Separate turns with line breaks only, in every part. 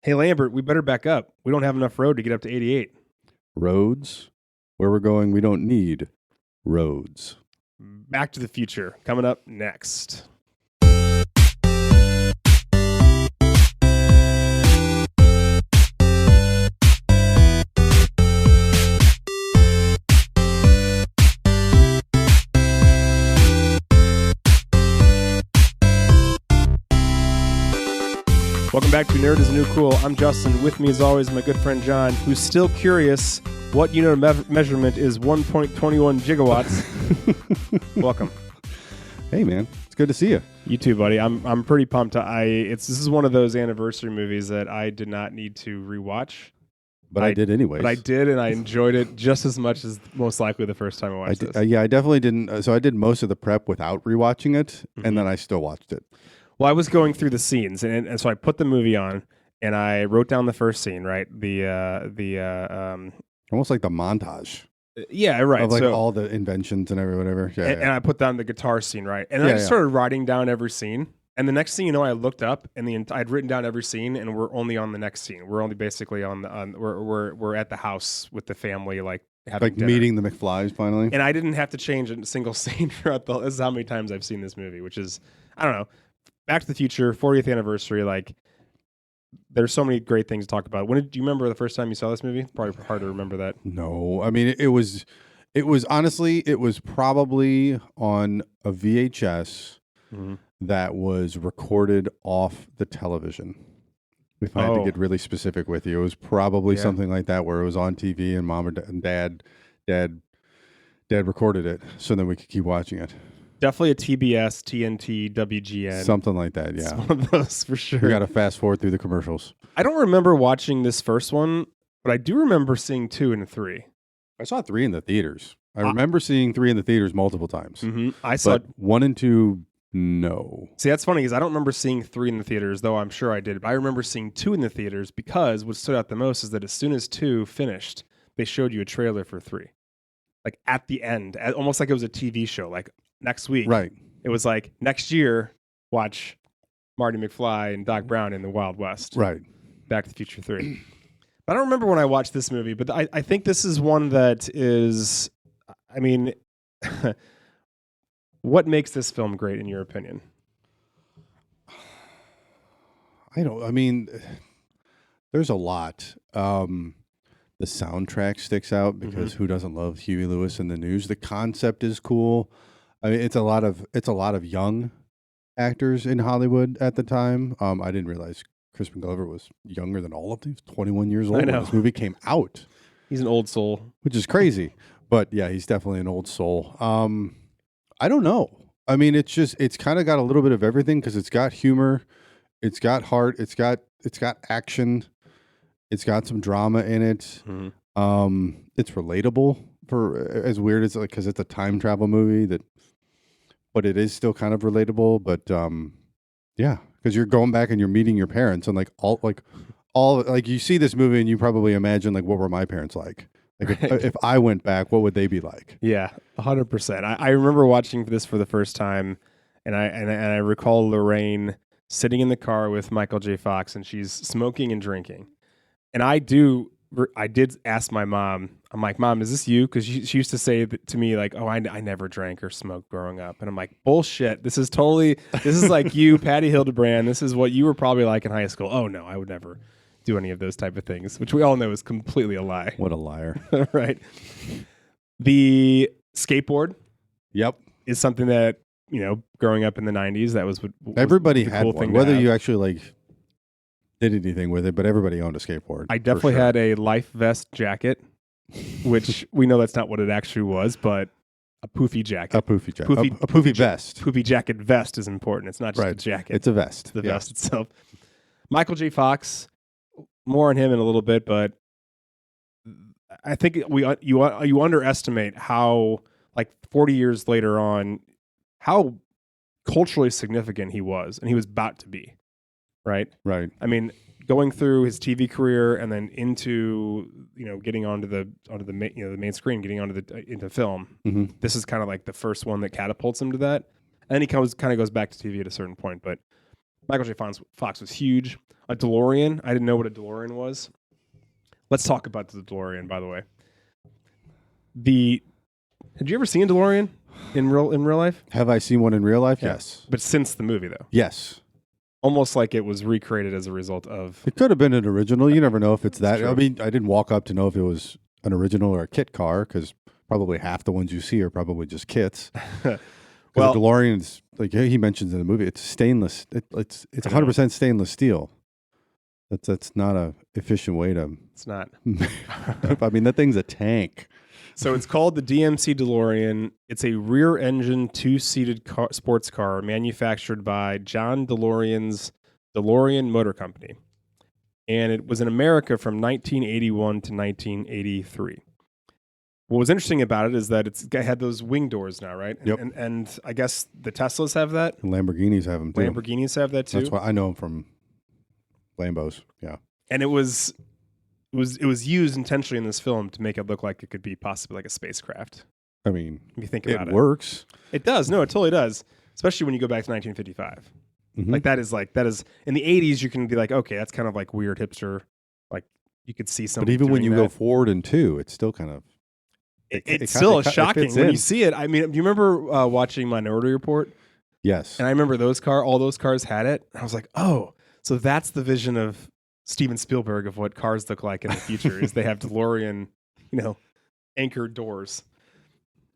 Hey, Lambert, we better back up. We don't have enough road to get up to 88.
Roads? Where we're going, we don't need roads.
Back to the Future, coming up next. Welcome back to Nerd is the New Cool. I'm Justin. With me, as always, my good friend John, who's still curious what unit of measurement is 1.21 gigawatts. Welcome.
Hey, man. It's good to see you.
You too, buddy. I'm pretty pumped. This is one of those anniversary movies that I did not need to rewatch.
But I did anyways.
But I did, and I enjoyed it just as much as most likely the first time I watched this.
Yeah, I definitely didn't. So I did most of the prep without rewatching it, and then I still watched it.
Well, I was going through the scenes, and so I put the movie on, and I wrote down the first scene, right?
Almost like the montage.
Yeah, right.
Of like all the inventions and whatever. Yeah,
and I put down the guitar scene, right? And then I just started writing down every scene. And the next thing you know, I looked up and I'd written down every scene, and we're only on the next scene. We're only basically we're at the house with the family, like having dinner.
Meeting the McFlys finally.
And I didn't have to change a single scene throughout this is how many times I've seen this movie, which is, I don't know, Back to the Future, 40th anniversary. Like, there's so many great things to talk about. Do you remember the first time you saw this movie? Probably hard to remember that.
No, I mean it was honestly, it was probably on a VHS that was recorded off the television. If I had to get really specific with you, it was probably something like that, where it was on TV and mom and dad recorded it, so then we could keep watching it.
Definitely a TBS, TNT, WGN.
Something like that, yeah.
It's one of those for sure.
We got to fast forward through the commercials.
I don't remember watching this first one, but I do remember seeing 2 and 3.
I saw 3 in the theaters. I remember seeing 3 in the theaters multiple times.
I saw
1 and 2, no.
See, that's funny because I don't remember seeing 3 in the theaters, though I'm sure I did. But I remember seeing 2 in the theaters because what stood out the most is that as soon as 2 finished, they showed you a trailer for 3. Like at the end, almost like it was a TV show. Like next week,
right?
It was like next year, watch Marty McFly and Doc Brown in the Wild West.
Right.
Back to the Future 3. But I don't remember when I watched this movie, but I think this is one that is, I mean, what makes this film great in your opinion?
I mean, there's a lot. The soundtrack sticks out because who doesn't love Huey Lewis and the News? The concept is cool. I mean, it's a lot of young actors in Hollywood at the time. I didn't realize Crispin Glover was younger than all of these. 21 years old when this movie came out.
He's an old soul,
which is crazy. But yeah, he's definitely an old soul. I don't know. I mean, it's kind of got a little bit of everything because it's got humor, it's got heart, it's got action. It's got some drama in it. It's relatable for as weird as because it's a time travel movie but it is still kind of relatable. But yeah, because you're going back and you're meeting your parents and all you see this movie and you probably imagine like what were my parents like? Like if I went back, what would they be like?
Yeah, 100%. I remember watching this for the first time, and I recall Lorraine sitting in the car with Michael J. Fox, and she's smoking and drinking. And I did ask my mom, I'm like, Mom, is this you? Because she used to say to me, like, oh, I never drank or smoked growing up. And I'm like, bullshit. This is like you, Patty Hildebrand. This is what you were probably like in high school. Oh, no, I would never do any of those type of things, which we all know is completely a lie.
What a liar.
Right. The skateboard.
Yep.
Is something that, growing up in the 90s, that was what
everybody
was
had
cool
one, whether you actually did anything with it, but everybody owned a skateboard.
I definitely had a life vest jacket, which we know that's not what it actually was, but a poofy jacket.
A poofy jacket. A poofy vest.
Poofy jacket vest is important. It's not just a jacket.
It's a vest.
It's the vest itself. Michael J. Fox, more on him in a little bit, but I think you underestimate how, like 40 years later on, how culturally significant he was, and he was about to be. Right. I mean, going through his TV career and then into getting onto the main screen, getting into film. This is kind of like the first one that catapults him to that, and he kind of goes back to TV at a certain point. But Michael J. Fox was huge. A DeLorean. I didn't know what a DeLorean was. Let's talk about the DeLorean, by the way. Had you ever seen a DeLorean in real life?
Have I seen one in real life?
Yeah.
Yes.
But since the movie, though.
Yes.
Almost like it was recreated as a result of...
It could have been an original. You never know if it's that.
True.
I mean, I didn't walk up to know if it was an original or a kit car because probably half the ones you see are probably just kits.
Well,
the DeLorean is, like he mentions in the movie, it's stainless. It's 100% stainless steel. That's not a efficient way to...
It's not.
I mean, that thing's a tank.
So it's called the DMC DeLorean. It's a rear-engine, two-seated sports car manufactured by John DeLorean's DeLorean Motor Company. And it was in America from 1981 to 1983. What was interesting about it is that it had those wing doors now, right?
Yep.
And I guess the Teslas have that.
And Lamborghinis have them too.
Lamborghinis have that too.
That's why I know them from Lambos. Yeah.
And it was used intentionally in this film to make it look like it could be possibly like a spacecraft.
I mean,
If you think about
it
it.
works.
It does. No, it totally does. Especially when you go back to 1955.
Mhm.
Like that is in the 80s you can be like, okay, that's kind of like weird hipster. Like you could see something.
But even when you go
that.
forward in two, it's still kind of...
It's still shocking
fits
when
in.
you see it. I mean, do you remember watching Minority Report?
Yes.
And I remember all those cars had it. And I was like, oh, so that's the vision of Steven Spielberg of what cars look like in the future is they have DeLorean, anchored doors,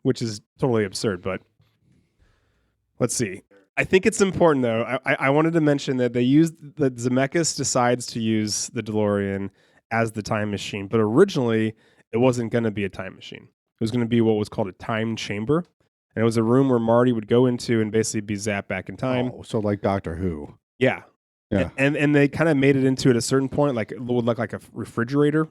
which is totally absurd. But let's see. I think it's important, though. I wanted to mention that Zemeckis decides to use the DeLorean as the time machine, but originally it wasn't going to be a time machine. It was going to be what was called a time chamber. And it was a room where Marty would go into and basically be zapped back in time.
Oh, so like Doctor Who.
Yeah.
Yeah.
And they kind of made it into at a certain point, like it would look like a refrigerator.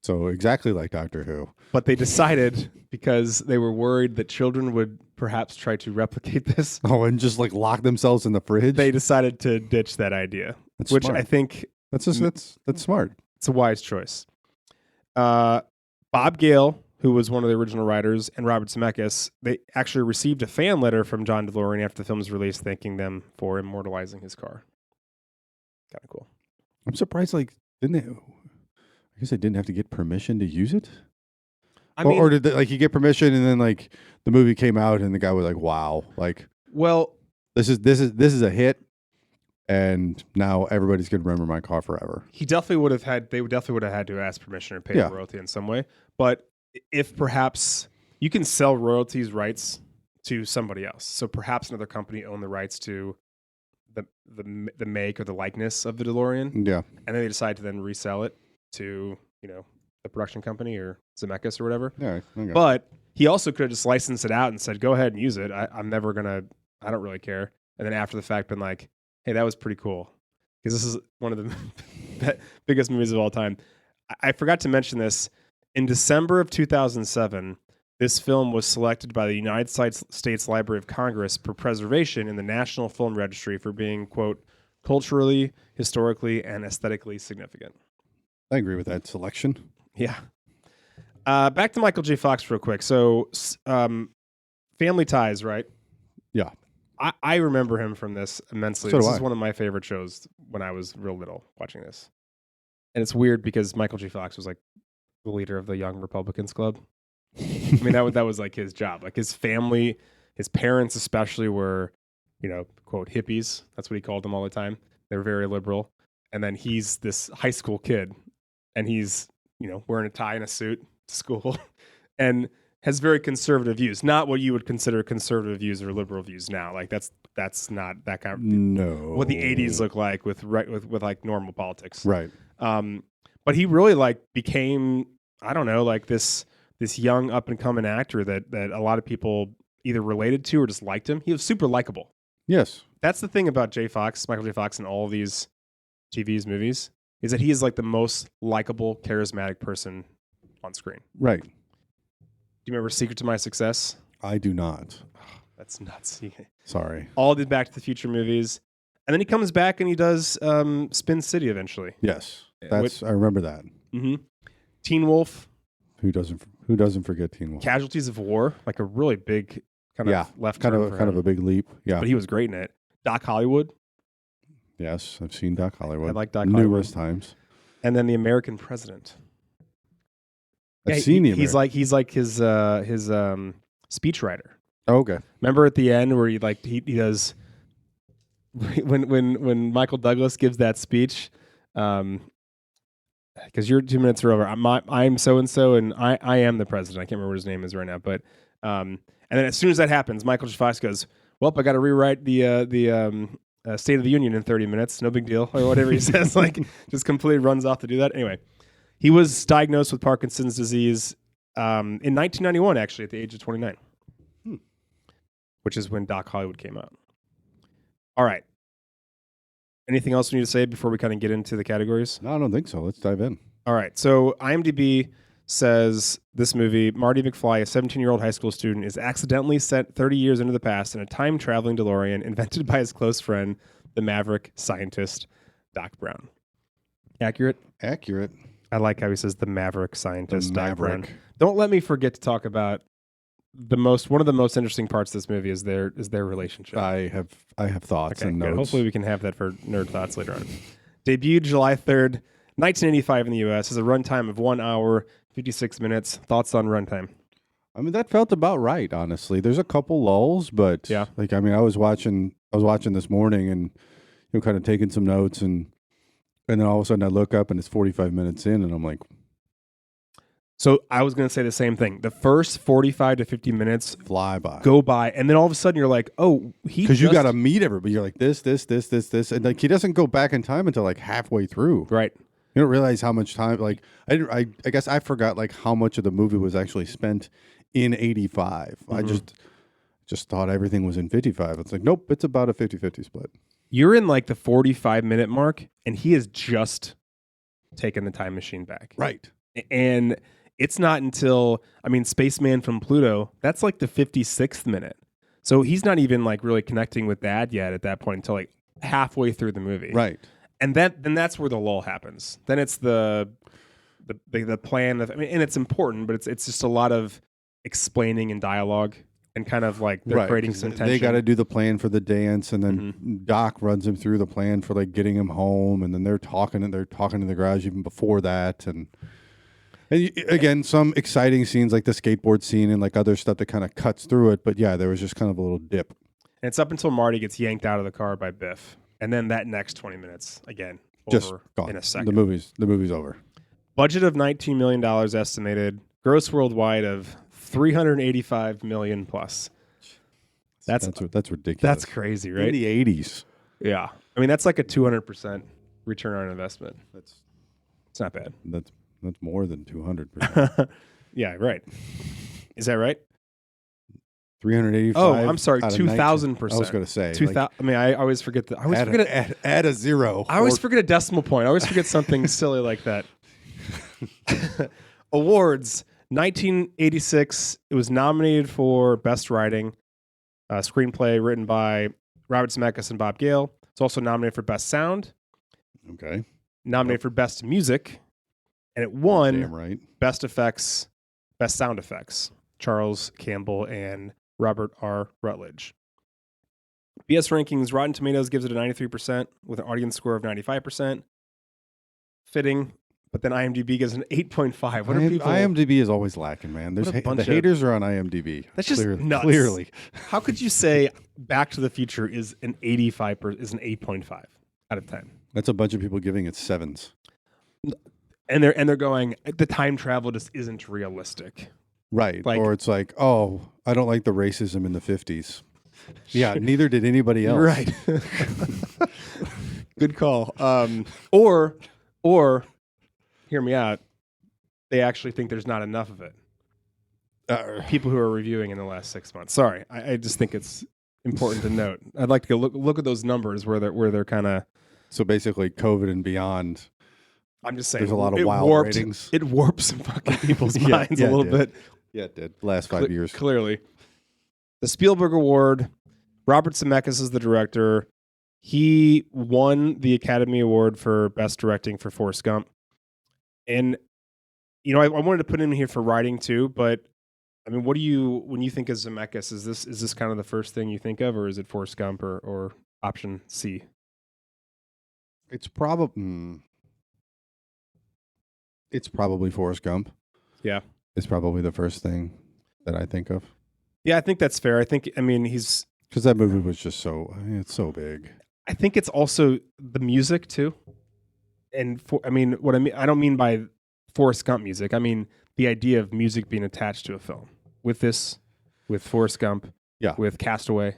So exactly like Doctor Who.
But they decided, because they were worried that children would perhaps try to replicate this,
Oh, and just like lock themselves in the fridge.
they decided to ditch that idea,
That's
which
smart.
I think
That's smart.
it's a wise choice. Bob Gale, who was one of the original writers, and Robert Zemeckis, they actually received a fan letter from John DeLorean after the film's release, thanking them for immortalizing his car. Kind of cool.
I'm surprised. Like, didn't they? I guess they didn't have to get permission to use it. Or did they, you get permission and then like the movie came out and the guy was like, "Wow, like
well,
this is a hit." And now everybody's gonna remember my car forever.
They definitely would have had to ask permission or pay
Yeah.
a royalty in some way. But if perhaps you can sell royalties rights to somebody else, so perhaps another company owned the rights to the make or the likeness of the DeLorean,
Yeah.
and then they decide to then resell it to the production company or Zemeckis or whatever.
Yeah. Okay.
But he also could have just licensed it out and said, "Go ahead and use it. I don't really care." And then after the fact, been like, "Hey, that was pretty cool," because this is one of the biggest movies of all time. I forgot to mention this. In December of 2007, this film was selected by the United States Library of Congress for preservation in the National Film Registry for being, quote, culturally, historically, and aesthetically significant.
I agree with that selection.
Yeah. Back to Michael J. Fox real quick. So, Family Ties, right?
Yeah.
I remember him from this immensely.
So do
This
I.
is one of my favorite shows when I was real little watching this. And it's weird because Michael J. Fox was like the leader of the Young Republicans Club. I mean, that was like his job. Like his family, his parents especially were, quote, hippies. That's what he called them all the time. They were very liberal. And then he's this high school kid and he's, wearing a tie and a suit to school and has very conservative views. Not what you would consider conservative views or liberal views now. Like that's not that kind of
No.
what the 80s look like with like normal politics.
Right.
But he really like became, I don't know, like this young up and coming actor that a lot of people either related to or just liked him. He was super likable.
Yes.
That's the thing about Michael J. Fox in all of these TV's movies is that he is like the most likable, charismatic person on screen.
Right.
Do you remember Secret to My Success?
I do not.
That's nuts.
Sorry.
All the Back to the Future movies. And then he comes back and he does Spin City eventually.
Yes. I remember that.
Mm-hmm. Teen Wolf.
Who doesn't forget Teen Wolf?
Casualties of War, like a really big kind of left
kind
turn
of
for
kind
him.
of a big leap. Yeah.
But he was great in it. Doc Hollywood.
Yes, I've seen Doc Hollywood.
I like Doc
numerous
Hollywood.
times.
And then The American President.
I've seen the
he's
American.
like his speechwriter.
Oh, okay.
Remember at the end where he does when Michael Douglas gives that speech, because your 2 minutes are over. I'm so and so, and I am the president. I can't remember what his name is right now, but and then as soon as that happens, Michael J. Fox goes, "Well, I got to rewrite the State of the Union in 30 minutes. No big deal," or whatever he says. Like, just completely runs off to do that. Anyway, he was diagnosed with Parkinson's disease in 1991, actually, at the age of 29, which is when Doc Hollywood came out. All right. Anything else we need to say before we kind of get into the categories?
No, I don't think so. Let's dive in.
All right. So IMDb says this movie, Marty McFly, a 17-year-old high school student, is accidentally sent 30 years into the past in a time-traveling DeLorean invented by his close friend, the maverick scientist, Doc Brown. Accurate?
Accurate.
I like how he says the maverick scientist, Doc Brown.
Maverick.
Don't let me forget to talk about one of the most interesting parts of this movie is their relationship.
I have thoughts
Okay,
and
good.
notes.
Hopefully we can have that for nerd thoughts later on. Debuted July 3rd, 1985 in the U.S. has a runtime of 1 hour, 56 minutes. Thoughts on runtime?
I mean, that felt about right, honestly. There's a couple lulls, but
Yeah.
like, I mean, I was watching this morning and kind of taking some notes, and then all of a sudden I look up and it's 45 minutes in, and I'm like,
So I was going to say the same thing. The first 45 to 50 minutes
fly by.
go by, and then all of a sudden you're like, oh,
Because you got to meet everybody. You're like this, and like he doesn't go back in time until like halfway through.
Right.
You don't realize how much time. Like I guess I forgot like how much of the movie was actually spent in 85. I just thought everything was in 55. It's like, nope, it's about a 50-50 split.
You're in like the 45-minute mark, and he has just taken the time machine back.
Right.
And it's not until, Spaceman from Pluto, that's like the 56th minute. So he's not even like really connecting with Dad yet at that point until like halfway through the movie.
Right.
And then that's where the lull happens. Then it's the plan of, and it's important, but it's just a lot of explaining and dialogue and kind of like they're creating
'cause
some tension.
They got to do the plan for the dance, and then Doc runs him through the plan for like getting him home, and then they're talking in the garage even before that, and again, some exciting scenes like the skateboard scene and like other stuff that kind of cuts through it. But yeah, there was just kind of a little dip.
And it's up until Marty gets yanked out of the car by Biff. And then that next 20 minutes, again,
Just
over
gone.
in a second.
The movie's over.
Budget of $19 million estimated. Gross worldwide of $385 million plus. That's
ridiculous.
That's crazy, right?
In the 80s.
Yeah. That's like a 200% return on investment.
That's
It's not bad.
That's more than 200%.
Yeah, right. Is that right?
385.
Oh, I'm sorry,
out of
2,000%.
I was going to say.
2,000. I always forget that. I always forget
add a zero.
I always forget a decimal point. I always forget something silly like that. Awards. 1986. It was nominated for Best Writing, screenplay written by Robert Zemeckis and Bob Gale. It's also nominated for Best Sound.
Okay.
Nominated for Best Music, and it won
Damn right.
Best Effects, Best Sound Effects. Charles Campbell and Robert R. Rutledge. BS Rankings, Rotten Tomatoes gives it a 93% with an audience score of 95%. Fitting, but then IMDb gives an 8.5. What are people?
IMDb is always lacking, man. There's
What a bunch
the
of-
haters are on IMDb.
That's just nuts.
Clearly.
How could you say Back to the Future is an 8.5 out of 10?
That's a bunch of people giving it 7s.
And they're going, the time travel just isn't realistic.
Right.
Like-
Or it's like, oh, I don't like the racism in the 50s. Yeah, neither did anybody else.
Right. Good call. Or hear me out. They actually think there's not enough of it. People who are reviewing in the last 6 months. Sorry, I just think it's important to note. I'd like to go look at those numbers where they're kind of.
So basically, COVID and beyond.
I'm just saying
There's a lot of
it
wild
warped,
ratings.
It warps some fucking people's
Yeah,
minds
yeah,
a
it
little
did.
bit.
Yeah, it did. Last 5 years.
Clearly. The Spielberg Award, Robert Zemeckis is the director. He won the Academy Award for Best Directing for Forrest Gump. And, I wanted to put him here for writing too, but what do you, when you think of Zemeckis, is this kind of the first thing you think of, or is it Forrest Gump or option C?
It's probably Forrest Gump.
Yeah.
It's probably the first thing that I think of.
Yeah, I think that's fair. I mean, he's
Because that movie was just it's so big.
I think it's also the music too. And I don't mean by Forrest Gump music. I mean the idea of music being attached to a film. With Forrest Gump,
Yeah.
with Castaway.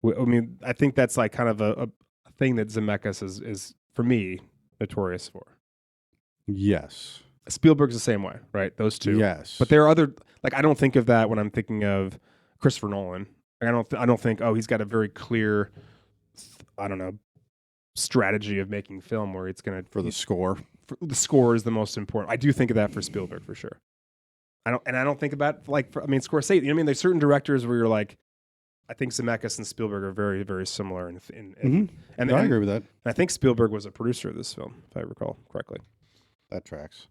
I think that's like kind of a thing that Zemeckis is for me notorious for.
Yes.
Spielberg's the same way, right? Those two.
Yes.
But there are other, like, I don't think of that when I'm thinking of Christopher Nolan. Like, I don't think, oh, he's got a very clear, strategy of making film where it's going to
for the score.
The score is the most important. I do think of that for Spielberg for sure. I don't think about Scorsese. You know what I mean? There's certain directors where you're like, I think Zemeckis and Spielberg are very, very similar. And
I agree with that.
And I think Spielberg was a producer of this film, if I recall correctly.
That tracks.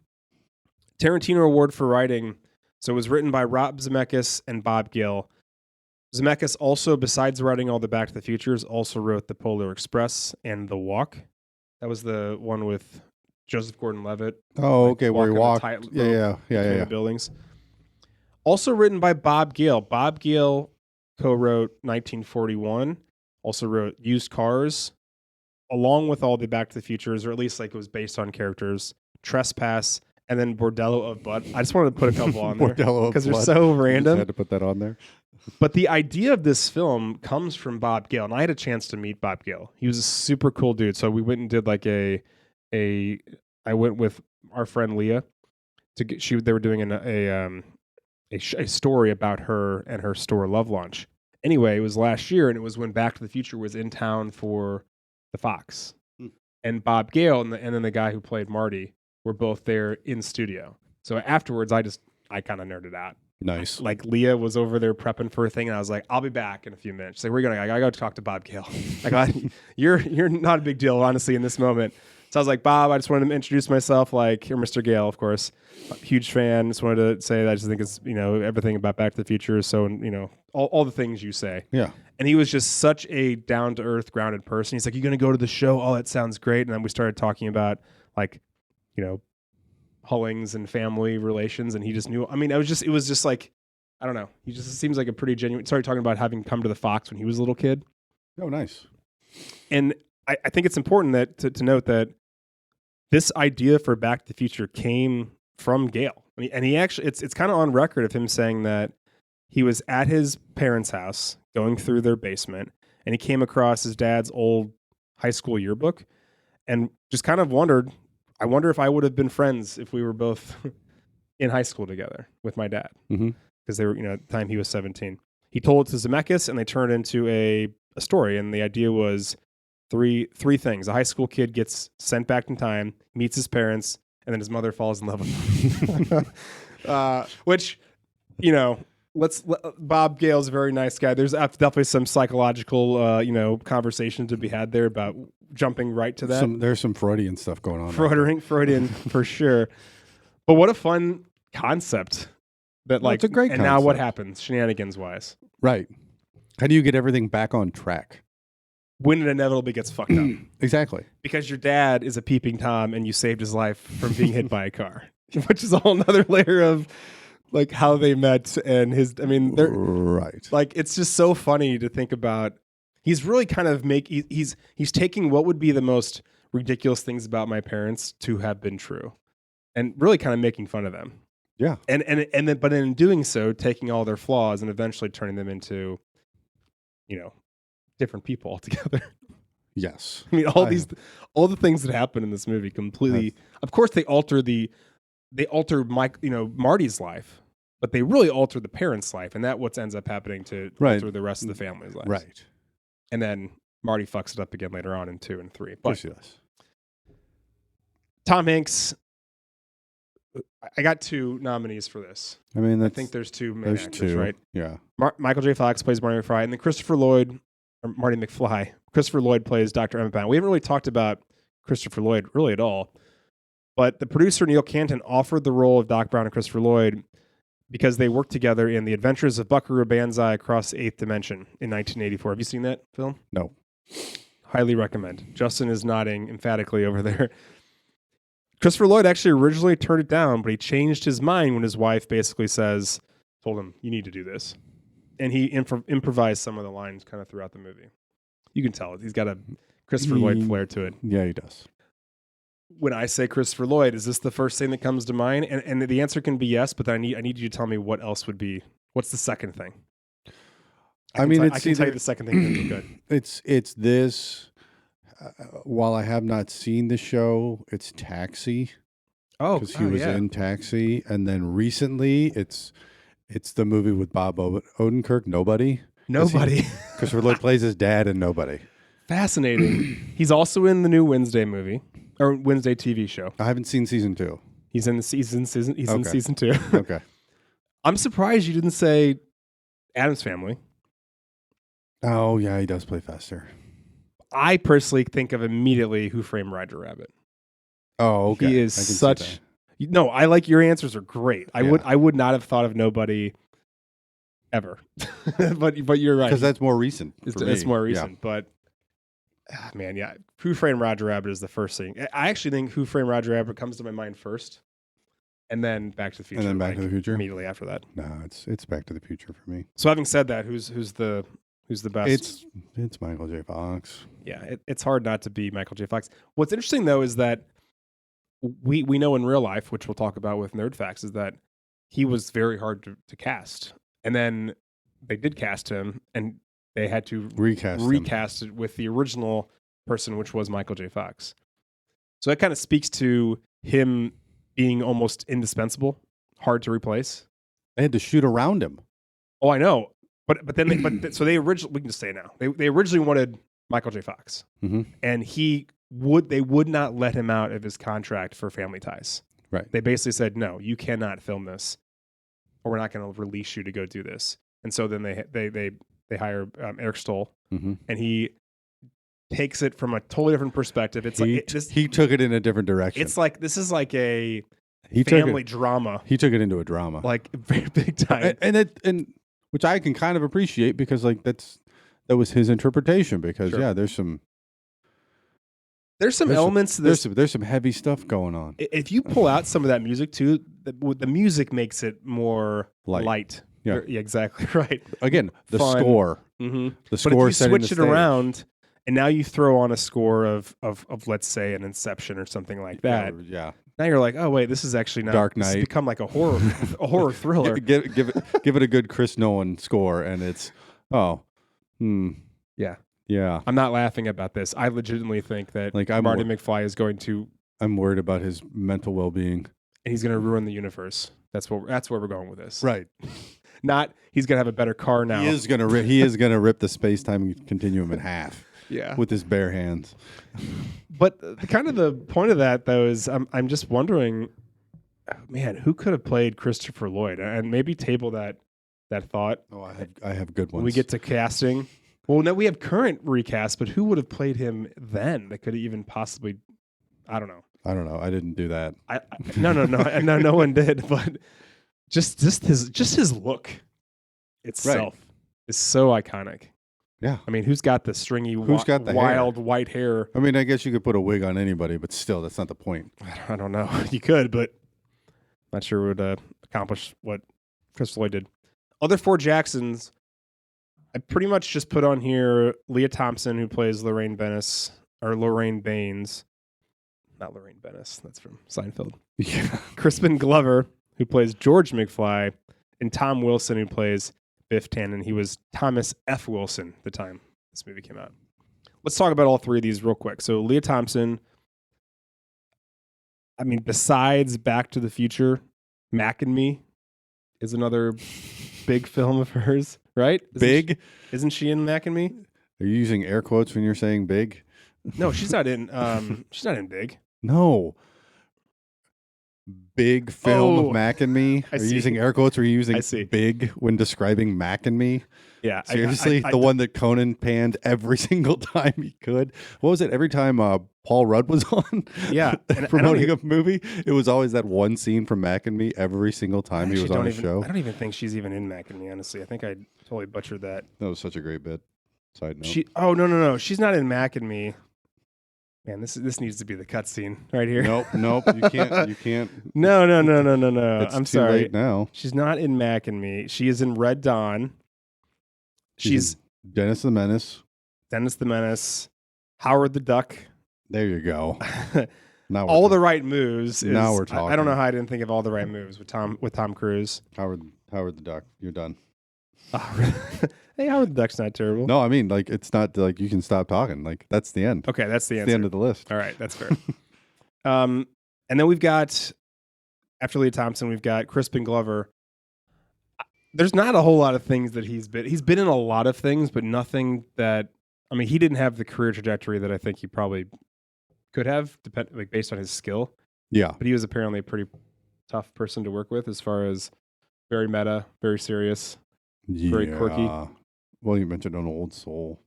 Tarantino Award for writing. So it was written by Rob Zemeckis and Bob Gale. Zemeckis also, besides writing all the Back to the Futures, also wrote The Polar Express and The Walk. That was the one with Joseph Gordon-Levitt.
Oh, okay, where he walked. Yeah.
The buildings. Also written by Bob Gale. Bob Gale co-wrote 1941. Also wrote Used Cars, along with all the Back to the Futures, or at least like it was based on characters. Trespass, and then Bordello of Blood. I just wanted to put a couple on there because they're so random.
I had to put that on there.
But the idea of this film comes from Bob Gale, and I had a chance to meet Bob Gale. He was a super cool dude. So we went and did like I went with our friend Leah they were doing a story about her and her store love launch. Anyway, it was last year, and it was when Back to the Future was in town for the Fox. And Bob Gale and then the guy who played Marty were both there in studio. So afterwards, I kind of nerded out.
Nice.
Like Leah was over there prepping for a thing, and I was like, "I'll be back in a few minutes." She's like, "Where are you going?" I gotta go talk to Bob Gale. You're not a big deal, honestly, in this moment. So I was like, "Bob, I just wanted to introduce myself. Like, you're Mr. Gale, of course. Huge fan. Just wanted to say that I just think it's everything about Back to the Future. So all the things you say.
Yeah."
And he was just such a down to earth, grounded person. He's like, "You gonna go to the show? Oh, that sounds great." And then we started talking about Hullings and family relations, and he just knew. I mean, it was just like, I don't know. He just seems like a pretty genuine. Started talking about having come to the Fox when he was a little kid.
Oh, nice.
And I think it's important that to note that this idea for Back to the Future came from Gale, and he actually it's kind of on record of him saying that he was at his parents' house going through their basement, and he came across his dad's old high school yearbook, and just kind of wondered. I wonder if I would have been friends if we were both in high school together with my dad. Because they were, at the time he was 17. He told it to Zemeckis, and they turned it into a story. And the idea was three things. A high school kid gets sent back in time, meets his parents, and then his mother falls in love with him. Which, Bob Gale's a very nice guy. There's definitely some psychological, conversation to be had there about jumping right to that.
There's some Freudian stuff going on.
Freudian for sure. But what a fun concept.
It's a great concept.
Now what happens, shenanigans wise?
Right. How do you get everything back on track?
When it inevitably gets fucked up.
Exactly.
Because your dad is a peeping Tom and you saved his life from being hit by a car. Which is a whole nother layer of like how they met and they're
right.
Like it's just so funny to think about. He's really kind of he's taking what would be the most ridiculous things about my parents to have been true, and really kind of making fun of them.
Yeah,
but in doing so, taking all their flaws and eventually turning them into, different people altogether.
Yes,
I mean all the things that happen in this movie completely. Of course, they alter Marty's life. But they really alter the parents' life, and that what ends up happening to alter the rest of the family's lives.
Right.
And then Marty fucks it up again later on in 2 and 3. But Tom Hanks, I got 2 nominees for this. I think there's 2 main actors, right?
Yeah.
Michael J. Fox plays Marty McFly, and then Marty McFly. Christopher Lloyd plays Dr. Emmett Brown. We haven't really talked about Christopher Lloyd really at all, but the producer Neil Canton offered the role of Doc Brown and Christopher Lloyd because they worked together in The Adventures of Buckaroo Banzai Across the Eighth Dimension in 1984. Have you seen that film?
No.
Highly recommend. Justin is nodding emphatically over there. Christopher Lloyd actually originally turned it down, but he changed his mind when his wife basically told him, you need to do this. And he improvised some of the lines kind of throughout the movie. You can tell it. He's got a Christopher Lloyd flair to it.
Yeah, he does.
When I say Christopher Lloyd, is this the first thing that comes to mind? And the answer can be yes, but I need you to tell me what else would be. What's the second thing? I can tell you the second thing would be good.
It's this. While I have not seen the show, it's Taxi.
Oh,
because he was in Taxi, and then recently it's the movie with Bob Odenkirk, Nobody. Christopher Lloyd plays his dad in Nobody.
Fascinating. He's also in the new Wednesday movie or Wednesday TV show.
I haven't seen season 2.
He's in season 2.
Okay.
I'm surprised you didn't say Addams Family.
Oh yeah, he does play Fester.
I personally think of immediately Who Framed Roger Rabbit.
Oh, okay.
He is such. No, I like your answers are great. I would not have thought of Nobody ever, but you're right
because that's more recent.
It's more recent, but man, yeah, Who Framed Roger Rabbit is the first thing. I actually think Who Framed Roger Rabbit comes to my mind first, and then Back to the Future.
And then Back to the Future
immediately after that.
No, it's Back to the Future for me.
So having said that, who's the best?
It's Michael J. Fox.
Yeah, it's hard not to be Michael J. Fox. What's interesting though is that we know in real life, which we'll talk about with Nerd Facts, is that he was very hard to cast. And then they did cast him, and they had to recast it with the original person, which was Michael J. Fox. So that kind of speaks to him being almost indispensable, hard to replace.
They had to shoot around him.
Oh, I know. But then so they originally, we can just say it now. They originally wanted Michael J. Fox, and they would not let him out of his contract for Family Ties.
Right.
They basically said, no, you cannot film this, or we're not going to release you to go do this. And so then they hire Eric Stoll, and he takes it from a totally different perspective. It's
he took it in a different direction.
It's like this is like a family drama.
He took it into a drama,
like very big time,
and which I can kind of appreciate because like that was his interpretation. Because there's some elements. There's some heavy stuff going on.
If you pull out some of that music too, the music makes it more light.
Yeah,
exactly right.
Again, the
Fun.
score.
Mm-hmm.
The score.
But if you switch it around, and now you throw on a score of let's say an Inception or something like that.
Yeah.
Now you're like, oh wait, this is actually not
Dark
This
Knight.
has become like a horror thriller.
Give it a good Chris Nolan score, and it's yeah.
I'm not laughing about this. I legitimately think that Marty McFly is going to.
I'm worried about his mental well-being,
and he's going to ruin the universe. That's where we're going with this.
Right.
Not he's going to have a better car now.
He is going to rip the space-time continuum in half.
Yeah.
With his bare hands.
But the point of that though is I'm just wondering, man, who could have played Christopher Lloyd, and maybe table that thought.
Oh, I have good ones.
When we get to casting. Well, no, we have current recast, but who would have played him then? That could even possibly, I don't know.
I didn't do that.
No one did. But just his look itself is so iconic.
Yeah,
I mean, who's got the stringy, wild white hair?
I mean, I guess you could put a wig on anybody, but still, that's not the point.
I don't know. You could, but not sure it would accomplish what Christopher Lloyd did. Other 4 Jacksons, I pretty much just put on here Leah Thompson, who plays Lorraine Baines. Not Lorraine Baines. That's from Seinfeld.
Yeah.
Crispin Glover, who plays George McFly, and Tom Wilson, who plays Biff Tannen. He was Thomas F. Wilson at the time this movie came out. Let's talk about all 3 of these real quick. So Leah Thompson, I mean, besides Back to the Future, Mac and Me is another big film of hers, right? Isn't she in Mac and Me?
Are you using air quotes when you're saying big?
No, she's not in Big.
No. Big film of Mac and Me. Are you using air quotes or are you using big when describing Mac and Me?
Yeah.
Seriously? The one that Conan panned every single time he could? What was it? Every time Paul Rudd was on?
Yeah.
promoting a movie, it was always that one scene from Mac and Me every single time he was on a show.
I don't even think she's even in Mac and Me, honestly. I think I totally butchered that.
That was such a great bit. Side note.
No. She's not in Mac and Me. Man, this needs to be the cutscene right here.
Nope. You can't. You can't.
No.
It's
I'm
too
sorry.
late now.
She's not in Mac and Me. She is in Red Dawn. She's
Dennis the Menace.
Dennis the Menace, Howard the Duck.
There you go. Now
All the right moves.
Now we're talking.
I don't know how I didn't think of all the right moves with Tom Cruise.
Howard the Duck. You're done.
Hey, Howard the Duck's not terrible.
No, I mean, like, it's not like you can stop talking. Like, that's the end.
Okay, that's the
It's
answer.
the end of the list.
All right, that's fair. And then we've got, after Leah Thompson, we've got Crispin Glover. There's not a whole lot of things that he's been in a lot of things, but nothing that, I mean, he didn't have the career trajectory that I think he probably could have, based on his skill.
Yeah.
But he was apparently a pretty tough person to work with, as far as very meta, very serious, very quirky.
Well, you mentioned an old soul.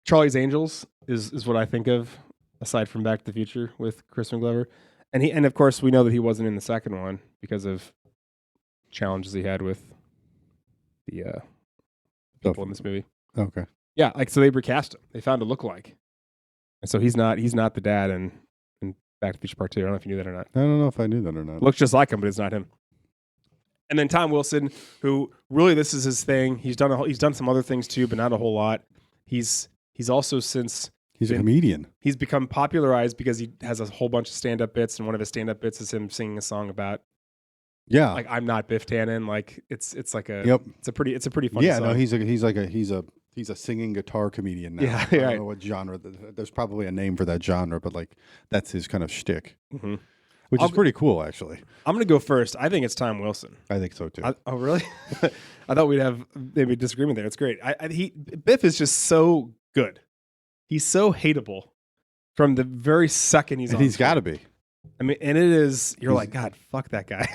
Charlie's Angels is what I think of, aside from Back to the Future with Crispin Glover. And of course we know that he wasn't in the second one because of challenges he had with the people in this movie.
Okay.
Yeah, like, so they recast him. They found a lookalike. And so he's not the dad in Back to the Future Part 2. I don't know if you knew that or not.
I don't know if I knew that or not.
Looks just like him, but it's not him. And then Tom Wilson, who really, this is his thing. He's done some other things too, but not a whole lot. He's also since
He's a comedian.
He's become popularized because he has a whole bunch of stand-up bits, and one of his stand-up bits is him singing a song about, like, I'm not Biff Tannen. Like, it's like a it's a pretty funny song.
No, he's a singing guitar comedian now.
Yeah,
I don't know what genre. There's probably a name for that genre, but like that's his kind of shtick, which is pretty cool, actually.
I'm gonna go first. I think it's Tom Wilson.
I think so too.
Oh, really? I thought we'd have maybe a disagreement there. It's great. Biff is just so good. He's so hateable from the very second he's on.
He's got to be.
I mean, and it is. You're like, God, fuck that guy.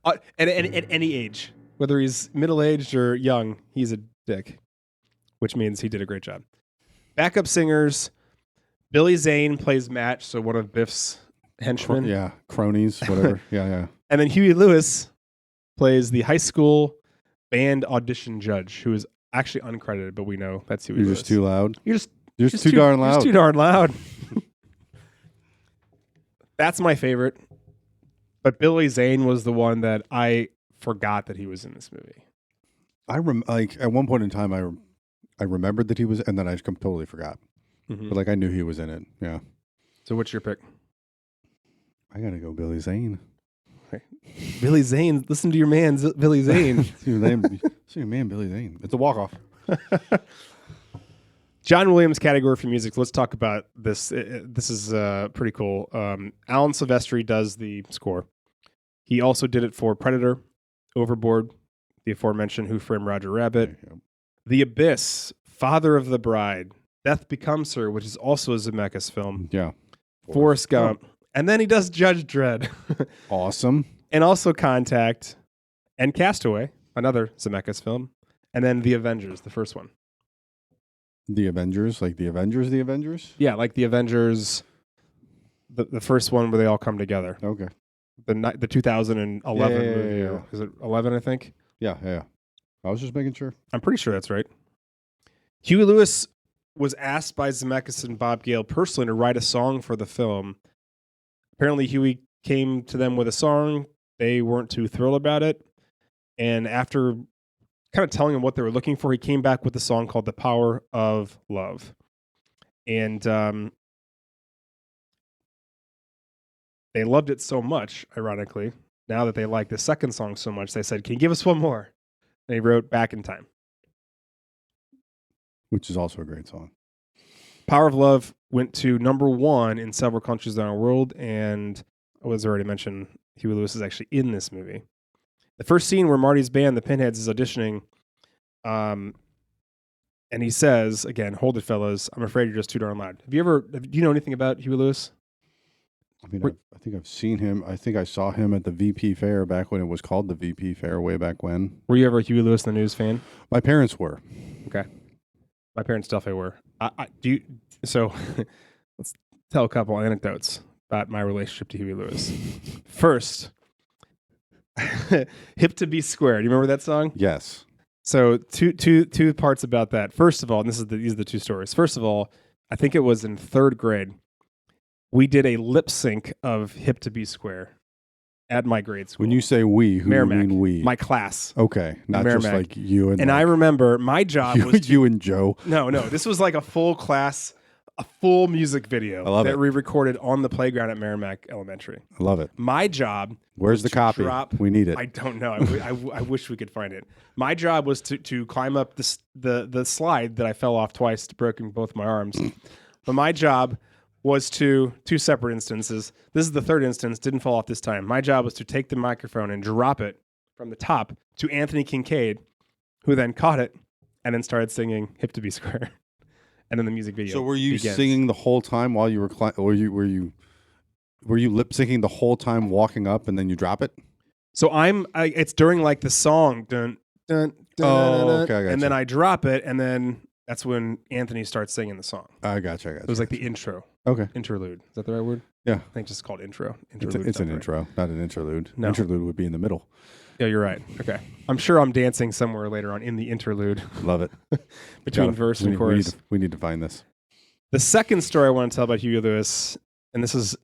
At any age, whether he's middle-aged or young, he's a dick, which means he did a great job. Backup singers: Billy Zane plays Match, so one of Biff's henchmen.
Yeah, cronies, whatever. yeah.
And then Huey Lewis plays the high school band audition judge, who is actually uncredited, but we know that's Huey Lewis.
You're just too loud.
You're just
too darn loud.
You're just too darn loud. That's my favorite. But Billy Zane was the one that I forgot that he was in this movie.
Like at one point in time, I remembered that he was, and then I totally forgot.
Mm-hmm.
But like I knew he was in it. Yeah.
So what's your pick?
I gotta go Billy Zane.
Billy Zane. Listen to your man, Billy Zane.
See your man, Billy Zane. It's a walk-off.
John Williams category for music. Let's talk about this. This is pretty cool. Alan Silvestri does the score. He also did it for Predator, Overboard, the aforementioned Who Framed Roger Rabbit, The Abyss, Father of the Bride, Death Becomes Her, which is also a Zemeckis film.
Yeah.
Forrest Gump. And then he does Judge Dredd.
Awesome.
And also Contact and Castaway, another Zemeckis film. And then The Avengers, the first one.
The Avengers? Like the Avengers?
Yeah, like The Avengers, the first one where they all come together.
Okay.
The 2011 movie.
Yeah.
Is it 11, I think?
Yeah. I was just making sure.
I'm pretty sure that's right. Huey Lewis was asked by Zemeckis and Bob Gale personally to write a song for the film. Apparently, Huey came to them with a song. They weren't too thrilled about it. And after kind of telling him what they were looking for, he came back with a song called The Power of Love. And they loved it so much, ironically. Now that they like the second song so much, they said, can you give us one more? And he wrote Back in Time.
Which is also a great song.
Power of Love went to #1 in several countries around the world, and I was already mentioned, Huey Lewis is actually in this movie. The first scene where Marty's band, the Pinheads, is auditioning, and he says, again, hold it, fellas, I'm afraid you're just too darn loud. Do you know anything about Huey Lewis?
I mean, I think I've seen him. I think I saw him at the VP Fair back when it was called the VP Fair way back when.
Were you ever a Huey Lewis in the News fan?
My parents were.
Okay. My parents definitely were. So let's tell a couple anecdotes about my relationship to Huey Lewis. First, Hip to Be Square. Do you remember that song?
Yes.
So two parts about that. First of all, and these are the two stories. First of all, I think it was in third grade. We did a lip sync of Hip to Be Square at my grade school.
When you say we, who do you
Merrimack,
mean we?
my class.
Okay, not just
Merrimack.
like you and.
And
like,
I remember my job was to,
you and Joe.
no, this was like a full class, a full music video
I love
that
it.
we recorded on the playground at Merrimack Elementary.
I love it.
My job.
Where's the
to
copy?
drop-
We need it.
I don't know. I wish we could find it. My job was to climb up the slide that I fell off twice, broken both my arms. But my job was two separate instances. This is the third instance. Didn't fall off this time. My job was to take the microphone and drop it from the top to Anthony Kincaid, who then caught it and then started singing "Hip to Be Square," and then the music video.
So were you
begins.
singing the whole time while you were were you lip syncing the whole time walking up and then you drop it?
So it's during like the song, dun, dun, dun,
Oh,
dun, dun,
okay, I gotcha.
and then I drop it, and then that's when Anthony starts singing the song.
I gotcha.
It was like the intro,
okay.
interlude. Is that the right word?
Yeah.
I think it's just called intro.
It's
Interlude's
an
not right.
intro, not an interlude.
No.
Interlude would be in the middle.
Yeah, you're right. Okay, I'm sure I'm dancing somewhere later on in the interlude
Love it.
between
Gotta-
verse
we
and
need-
chorus.
we need to find this.
The second story I want to tell about Huey Lewis, and this is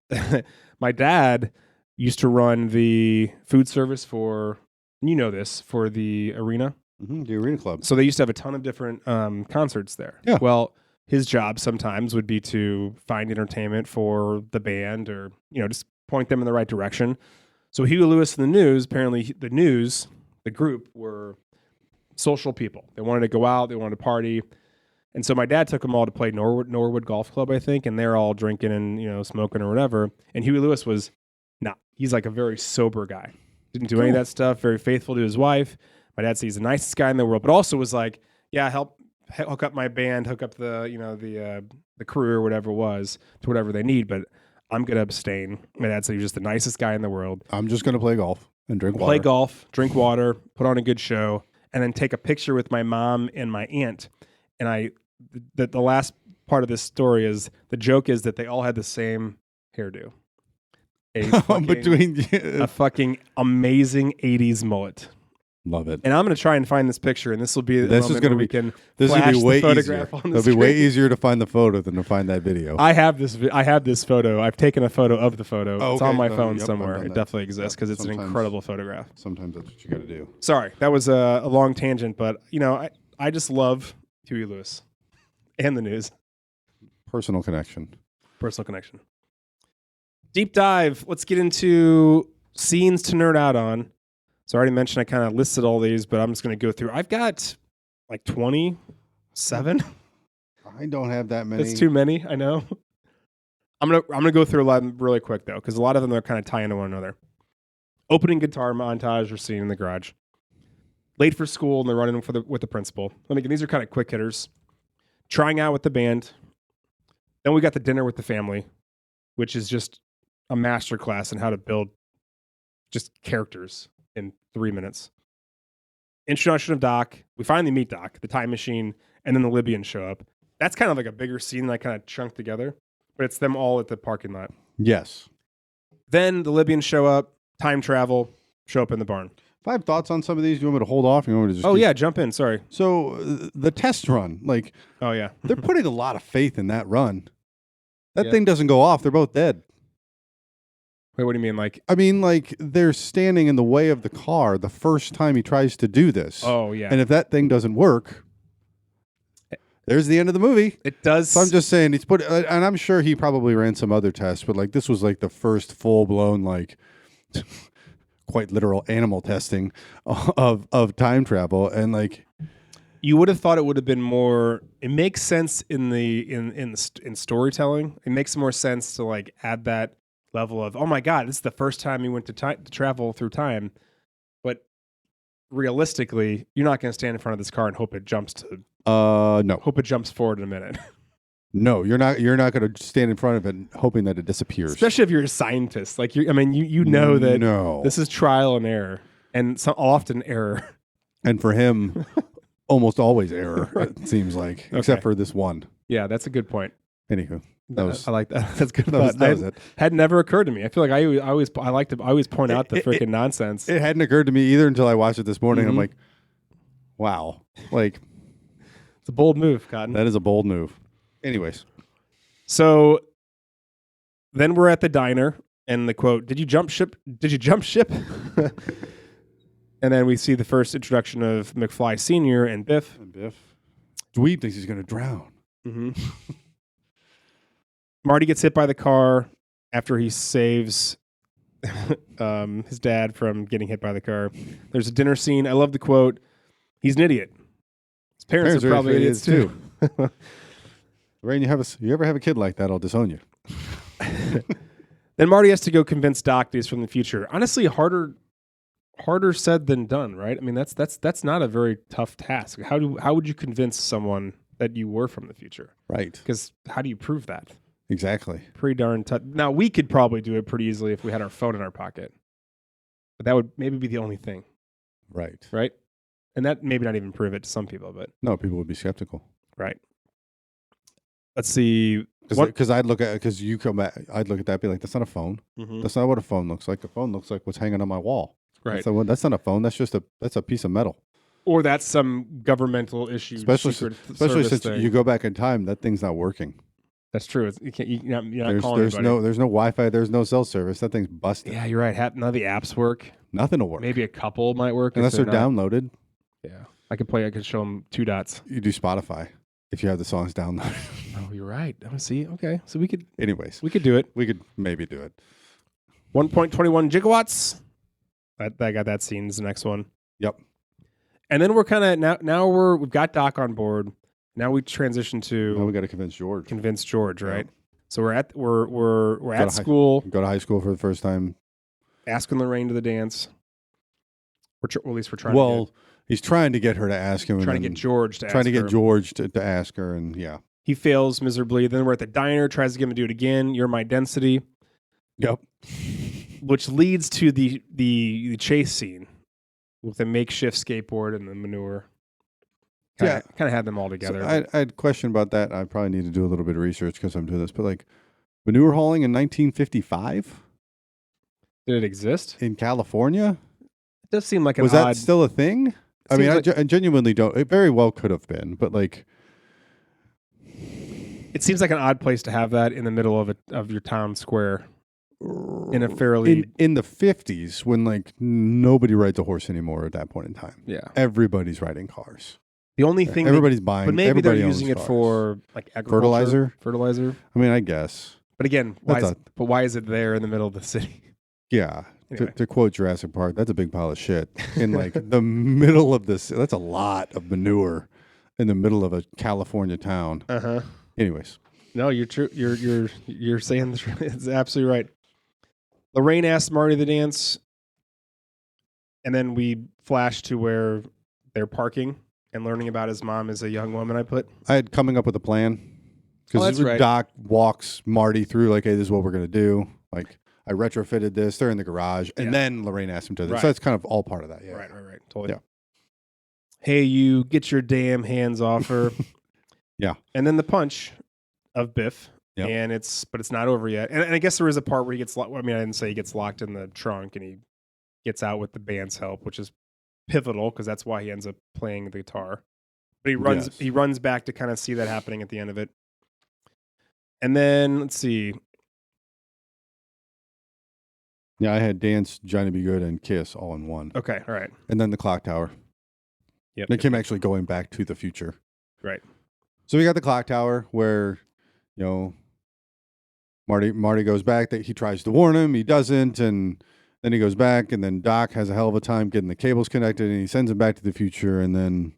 my dad used to run the food service for, you know this, for the arena.
The Arena Club.
So they used to have a ton of different concerts there.
Yeah.
Well, his job sometimes would be to find entertainment for the band or, just point them in the right direction. So Huey Lewis and the News, apparently the group were social people. They wanted to go out, they wanted to party. And so my dad took them all to play Norwood Golf Club, I think, and they're all drinking and, smoking or whatever. And Huey Lewis was not. He's like a very sober guy. Didn't do any of that stuff, very faithful to his wife. My dad said he's the nicest guy in the world, but also was like, yeah, hook up my band, hook up the crew or whatever it was to whatever they need, but I'm going to abstain. My dad said he was just the nicest guy in the world.
I'm just going to play golf and drink water.
Play golf, drink water, put on a good show, and then take a picture with my mom and my aunt. And the last part of this story is, the joke is that they all had the same hairdo. A fucking amazing 80s mullet.
Love it.
And I'm going to try and find this picture, and this will be the
This is
moment
gonna
where we
be-
can
This
flash
would be way
the
easier.
photograph on the
It'll be way
screen.
easier to find the photo than to find that video.
I have this photo. I've taken a photo of the photo.
Oh,
It's
okay.
on my
Oh,
phone
yep, I've
somewhere.
done
It
that.
definitely exists
Yep,
because it's an
sometimes-
incredible photograph.
Sometimes that's what you got to do.
Sorry, that was a long tangent, but I just love Huey Lewis and the News.
Personal connection.
Personal connection. Deep dive. Let's get into scenes to nerd out on. So I already mentioned I kind of listed all these, but I'm just going to go through. I've got like 27.
I don't have that many.
That's too many. I know. I'm gonna go through a lot of them really quick though, because a lot of them are kind of tie into one another. Opening guitar montage or scene in the garage. Late for school and they're running with the principal. And again, these are kind of quick hitters. Trying out with the band. Then we got the dinner with the family, which is just a master class in how to build just characters in 3 minutes. Introduction of Doc. We finally meet Doc, the time machine, and then the Libyans show up. That's kind of like a bigger scene that I kind of chunked together, but it's them all at the parking lot.
Yes.
Then the Libyans show up, time travel, show up in the barn.
If I have thoughts on some of these, you want me to hold off? You want me to just
Oh,
keep-
yeah, jump in. Sorry.
So the test run, like
Oh, yeah.
they're putting a lot of faith in that run. That
Yeah.
thing doesn't go off. They're both dead.
Wait, what do you mean? Like,
I mean, like they're standing in the way of the car the first time he tries to do this.
oh, yeah.
And if that thing doesn't work, there's the end of the movie.
It does.
So I'm just saying he's put, and I'm sure he probably ran some other tests, but like this was like the first full blown, like quite literal animal testing of time travel, and like
You would have thought it would have been more. It makes sense in storytelling. It makes more sense to like add that level of, oh my god, this is the first time you went to travel through time. But realistically, you're not going to stand in front of this car and hope it jumps forward in a minute.
no, you're not going to stand in front of it hoping that it disappears.
Especially if you're a scientist. Like you know that
no.
this is trial and error, and often error.
And for him, almost always error. It seems like, except
Okay.
for this one.
Yeah, that's a good point.
Anywho, that was
I like that. That's good.
that was it.
Had never occurred to me. I feel like I always point out the freaking nonsense.
It hadn't occurred to me either until I watched it this morning. I'm
Mhm.
like, Wow. Like,
It's a bold move, Cotton.
that is a bold move. Anyways.
So then we're at the diner, and the quote, "Did you jump ship? Did you jump ship?" And then we see the first introduction of McFly Sr. and Biff.
And Biff. Dweeb thinks he's going to drown.
Mm-hmm. Marty gets hit by the car after he saves his dad from getting hit by the car. There's a dinner scene. I love the quote, "He's an idiot." His parents are probably idiots too.
Rain, you ever have a kid like that, I'll disown you.
Then Marty has to go convince Doc that he's from the future. Honestly, harder said than done, right? I mean, that's not a very tough task. How would you convince someone that you were from the future?
Right.
Because how do you prove that?
Exactly.
Pretty darn tough. Now, we could probably do it pretty easily if we had our phone in our pocket. But that would maybe be the only thing,
Right.
right? And that maybe not even prove it to some people, but
No, people would be skeptical.
right. Let's see.
Because I'd look at you come back, I'd look at that and be like, that's not a phone.
Mhm.
That's not what a phone looks like. A phone looks like what's hanging on my wall.
Right.
So that's not a phone. That's just that's a piece of metal.
Or that's some governmental issue.
Especially
service
since
thing.
you go back in time, that thing's not working.
That's true. You're not calling
There's
anybody.
no Wi-Fi. There's no cell service. That thing's busted.
Yeah, you're right. None of the apps work.
Nothing will work
Maybe a couple might work
unless they're
not.
downloaded.
Yeah, I could show them 2 dots.
You do Spotify if you have the songs downloaded.
Oh, you're right. I see. Okay, so we could
Anyways,
do it.
we could maybe do it.
1.21 gigawatts. That got that scene is the next one.
Yep.
And then we're kind of now we've got Doc on board. Now we transition to
Now we got to convince George.
convince George, right?
Yep.
So we're at
to
school,
Go to high school for the first time.
asking Lorraine to the dance. At least we're trying.
Well, he's trying to get her to ask him.
trying to get George to
trying
ask
to get
her.
George to ask her, and yeah.
He fails miserably. Then we're at the diner, tries to get him to do it again. You're my density,
Yep.
which leads to the chase scene with the makeshift skateboard and the manure. Kind of had them all together.
So I had a question about that. I probably need to do a little bit of research because I'm doing this. But like manure hauling in 1955
Did it exist?
in California,
It does seem like an
was
odd.
that still a thing? I mean,
seems
I genuinely don't. It very well could have been, but like,
It seems like an odd place to have that in the middle of your town square in a fairly
in the 50s when like nobody rides a horse anymore at that point in time.
yeah.
Everybody's riding cars.
The only thing
Everybody's buying.
but maybe they're
everybody
using
owns
it
cars.
for like agriculture, fertilizer.
I mean, I guess.
But again, why is it there in the middle of the city?
Yeah.
Anyway.
To quote Jurassic Park, that's a big pile of shit in like the middle of this. That's a lot of manure in the middle of a California town.
Uh-huh.
Anyways,
No, you're true. You're saying this. It's absolutely right. Lorraine asked Marty to dance, and then we flash to where they're parking and learning about his mom as a young woman.
I had coming up with a plan
Oh, that's
because
right.
Doc walks Marty through like, hey, this is what we're gonna do. Like, I retrofitted this. They're in the garage, and
Yeah.
then Lorraine asked him to.
Right.
So that's kind of all part of that. Yeah.
Right. Totally.
Yeah.
Hey, you get your damn hands off her.
Yeah.
And then the punch of Biff.
Yep.
And it's not over yet. And I guess there is a part where he gets I didn't say he gets locked in the trunk and he gets out with the band's help, which is pivotal because that's why he ends up playing the guitar. But
Yes.
he runs back to kind of see that happening at the end of it. And then let's see.
Yeah, I had Dance, Johnny Be Good, and Kiss all in one,
Okay, all right.
and then the Clock Tower.
Yep.
Like him actually going back to the future.
Right.
So we got the Clock Tower where, you know, Marty goes back. That he tries to warn him, he doesn't, and then he goes back, and then Doc has a hell of a time getting the cables connected, and he sends him back to the future, and then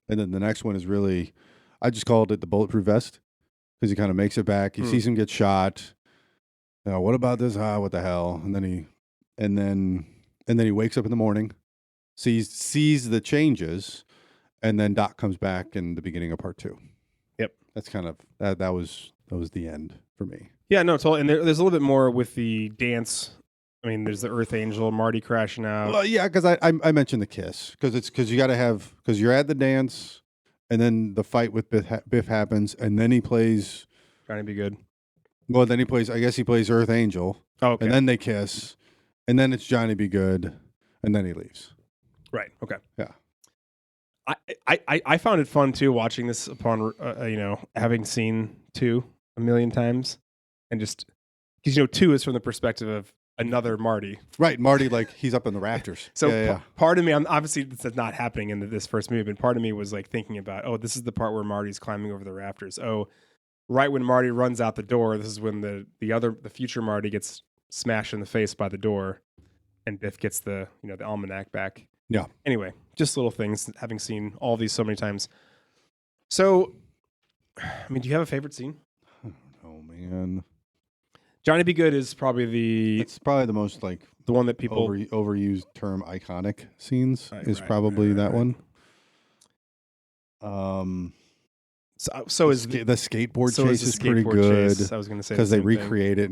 the next one is really, I just called it the bulletproof vest because he kind of makes it back. He sees him get shot. You know, what about this? What the hell? And then he wakes up in the morning, sees the changes, and then Doc comes back in the beginning of part 2.
Yep.
That's kind of that was the end for me.
Yeah, no, totally. And there's a little bit more with the dance. I mean, there's the Earth Angel, Marty crashing out.
Well, yeah, because I mentioned the kiss because you got to have because you're at the dance, and then the fight with Biff happens, and then he plays.
Trying to be good.
Well, then he plays. I guess he plays Earth Angel,
Oh, okay.
and then they kiss, and then it's Johnny Be Good, and then he leaves.
Right. Okay.
Yeah.
I found it fun too watching this upon having seen 2 a million times, and just because 2 is from the perspective of another Marty.
Right, Marty, like he's up in the rafters.
So part of me, obviously this is not happening in this first movie, but part of me was like thinking about, oh, this is the part where Marty's climbing over the rafters. Oh, right when Marty runs out the door, this is when the future Marty gets smashed in the face by the door, and Biff gets the the almanac back.
Yeah.
Anyway, just little things, having seen all of these so many times. So, I mean, do you have a favorite scene?
Oh man,
Johnny Be Good is probably
it's probably the most like
the one that people
overused term iconic scenes is
right,
probably that
right.
one.
So is
the skateboard
so
chase
is
is pretty good.
Chase. I was going to say
because they recreate it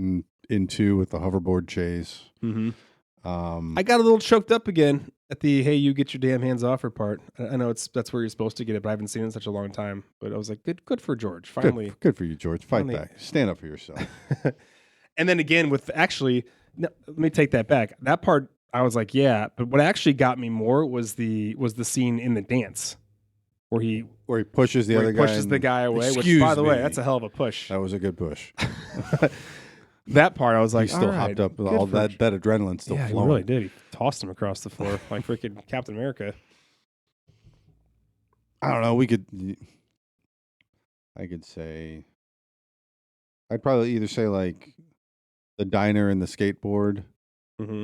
in 2 with the hoverboard chase.
Mm-hmm. I got a little choked up again at the "Hey, you get your damn hands off her" part. I know that's where you're supposed to get it, but I haven't seen it in such a long time. But I was like, good for George. Finally,
good for you, George. Fight back. Stand up for yourself.
And then again with no, let me take that back. That part I was like, yeah, but what actually got me more was the scene in the dance where he
pushes the other guy.
Pushes the guy away. Which, by the way, that's a hell of a push.
That was a good push.
That part, I was like,
he still hopped up. All that adrenaline still flowing.
He really did. He tossed him across the floor like freaking Captain America.
I don't know. I could say, I'd probably either say like the diner and the skateboard,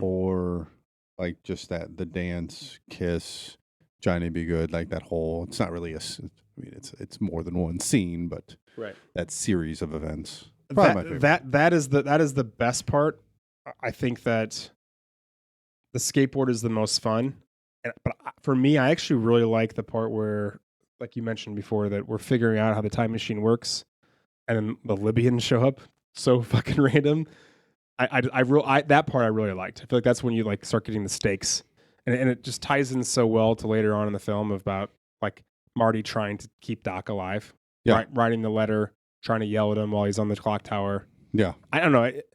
or like just the dance, kiss, Johnny Be Good, like that whole. It's not really it's more than one scene, but that series of events. Probably my favorite.
That is the best part. I think that the skateboard is the most fun, but for me, I actually really like the part where, like you mentioned before, that we're figuring out how the time machine works, and then the Libyans show up so fucking random. That part I really liked. I feel like that's when you like start getting the stakes, and it just ties in so well to later on in the film about like Marty trying to keep Doc alive, writing the letter, trying to yell at him while he's on the clock tower.
Yeah,
I don't know. It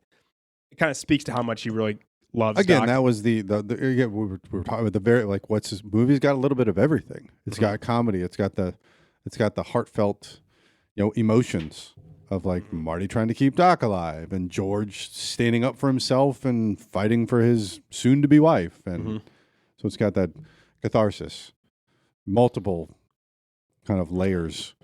kind of speaks to how much he really loves.
Again,
Doc.
that was again, we were talking about the very like what's his movie's got a little bit of everything. It's got comedy. It's got the heartfelt, emotions of like Marty trying to keep Doc alive and George standing up for himself and fighting for his soon-to-be wife, and so it's got that catharsis, multiple kind of layers,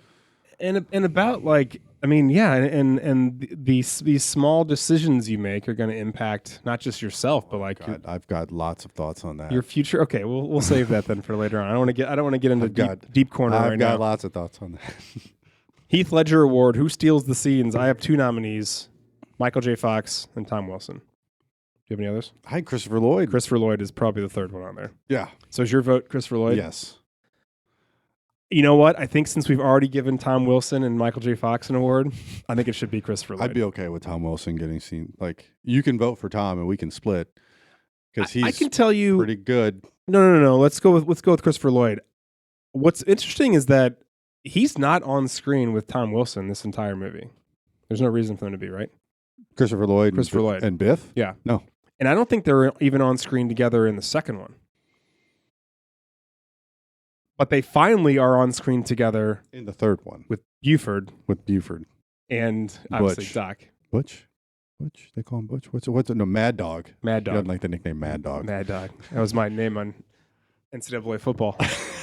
and about like. I mean, yeah, and these small decisions you make are going to impact not just yourself, but like
I've got lots of thoughts on that.
Your future. Okay, we'll save that then for later on. I don't want to get into deep corner right now.
I've got lots of thoughts on that.
Heath Ledger Award. Who steals the scenes? I have 2 nominees: Michael J. Fox and Tom Wilson. Do you have any others?
I had Christopher Lloyd.
Christopher Lloyd is probably the third one on there.
Yeah.
So is your vote Christopher Lloyd?
Yes.
You know what? I think since we've already given Tom Wilson and Michael J. Fox an award, I think it should be Christopher Lloyd.
I'd be okay with Tom Wilson getting seen. Like, you can vote for Tom and we can split because he's
I can tell you
pretty good.
No. Let's go with Christopher Lloyd. What's interesting is that he's not on screen with Tom Wilson this entire movie. There's no reason for them to be, right?
Christopher Lloyd and Biff?
Yeah.
No.
And I don't think they're even on screen together in the second one. But they finally are on screen together
in the third one
with Buford. And obviously
Butch.
Doc.
Butch? They call him Butch? What's it? No, Mad Dog.
Mad Dog.
He doesn't like the nickname Mad Dog.
Mad Dog. That was my name on NCAA football.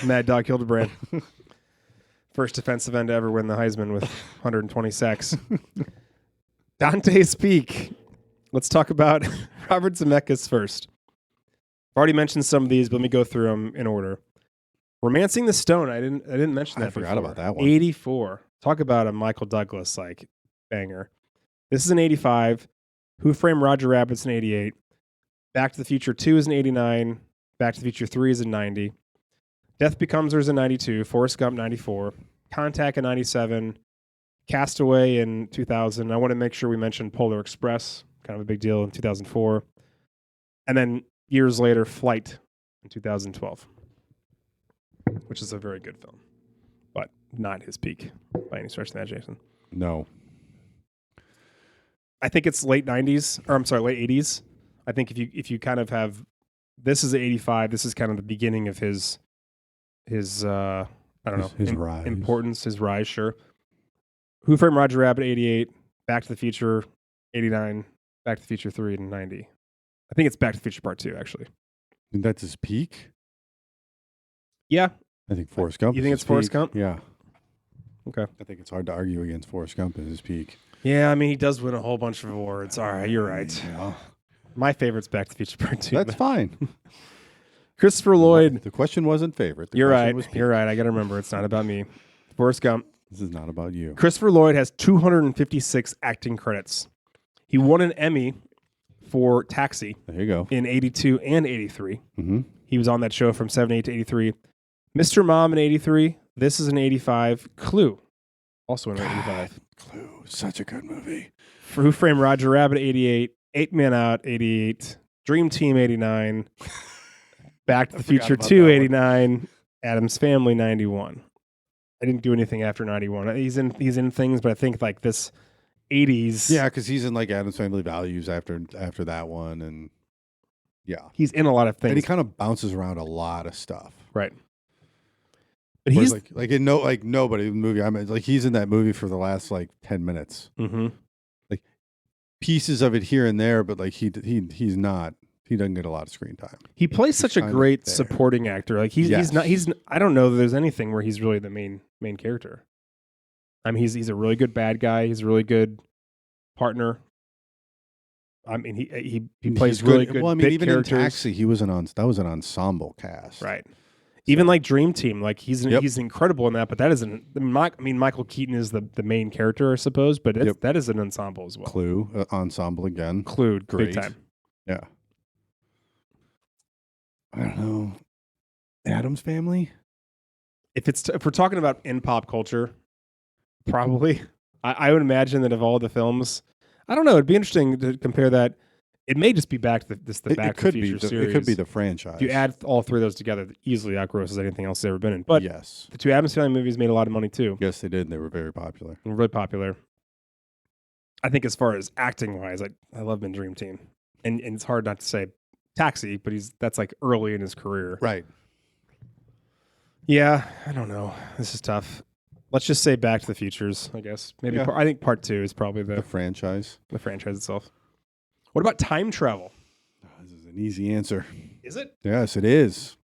Mad Dog Hildebrand. First defensive end to ever win the Heisman with 120 sacks. Dante's Peak. Let's talk about Robert Zemeckis first. I've already mentioned some of these, but let me go through them in order. Romancing the Stone. I didn't mention that.
I forgot about that one.
84. Talk about a Michael Douglas like banger. This is an 85. Who Framed Roger Rabbit's an 88. Back to the Future 2 is an 89. Back to the Future 3 is a 90. Death Becomes Her is a 92. Forrest Gump 94. Contact in 97. Castaway in 2000. I want to make sure we mention Polar Express, kind of a big deal, in 2004. And then years later, Flight in 2012. Which is a very good film, but not his peak by any stretch of the imagination.
No.
I think it's late 90s, or I'm sorry, late 80s. I think if you kind of have, this is 85, this is kind of the beginning of his his I don't know,
his rise.
importance, his rise, sure. Who Framed Roger Rabbit, 88, Back to the Future, 89, Back to the Future 3 and 90. I think it's Back to the Future Part 2, actually.
And that's his peak?
Yeah.
I think Forrest Gump.
You think
is
it's Forrest
peak.
Gump?
Yeah.
Okay.
I think it's hard to argue against Forrest Gump as his peak.
Yeah, I mean, he does win a whole bunch of awards. All right, you're right.
Yeah.
My favorite's Back to the Future Part 2.
That's fine.
Christopher Lloyd.
The question wasn't favorite. The
You're
question
right.
was peak.
You're right. I got to remember, it's not about me. Forrest Gump.
This is not about you.
Christopher Lloyd has 256 acting credits. He won an Emmy for Taxi
There you go.
in 82 and 83.
Mm-hmm.
He was on that show from 78 to 83. Mr. Mom in 83. This is an 85. Clue, also in 85.
Clue. Such a good movie.
For Who Framed Roger Rabbit, 88. 8 Men Out, 88. Dream Team, 89. Back to the Future
about
2,
that one.
89. Adam's Family, 91. I didn't do anything after 91. He's in things, but I think like this 80s.
Yeah, because he's in like Addams Family Values after that one, and yeah,
He's in a lot of things.
and he kind of bounces around a lot of stuff.
Right. But
Whereas,
he's
like in nobody in the movie. I mean, like he's in that movie for the last like 10 minutes.
Mhm.
Pieces of it here and there, but like he's not. He doesn't get a lot of screen time.
He plays such a
kind of
great
there.
supporting actor. Like he's
Yes.
not I don't know that there's anything where he's really the main character. I mean he's a really good bad guy. He's a really good partner. I mean he plays
He's
really good.
Well, I mean,
bit
even
characters.
in Taxi, that was an ensemble cast,
Right. Even like Dream Team, like he's
Yep.
he's incredible in that, but that isn't. I mean, Michael Keaton is the main character, I suppose, but
Yep.
that is an ensemble as well.
Clue ensemble again.
Clued,
Great.
big time.
Yeah. I don't know. Addams Family.
If we're talking about in pop culture, probably I would imagine that of all the films, I don't know. It'd be interesting to compare that. It may just be back to the Back
It could
to the
be.
Future
It
series.
could be the franchise.
If you add all three of those together, it easily outgrosses anything else that's ever been in. But
yes,
the two Addams Family movies made a lot of money too.
yes, they did. They were very popular.
And really popular. I think as far as acting wise, I love him in Dream Team, and it's hard not to say Taxi, but that's like early in his career.
Right.
Yeah, I don't know. This is tough. Let's just say Back to the Futures, I guess. Maybe
Yeah.
I think part 2 is probably
The
the
franchise.
franchise itself. What about time travel?
This is an easy answer.
Is it?
Yes, it is.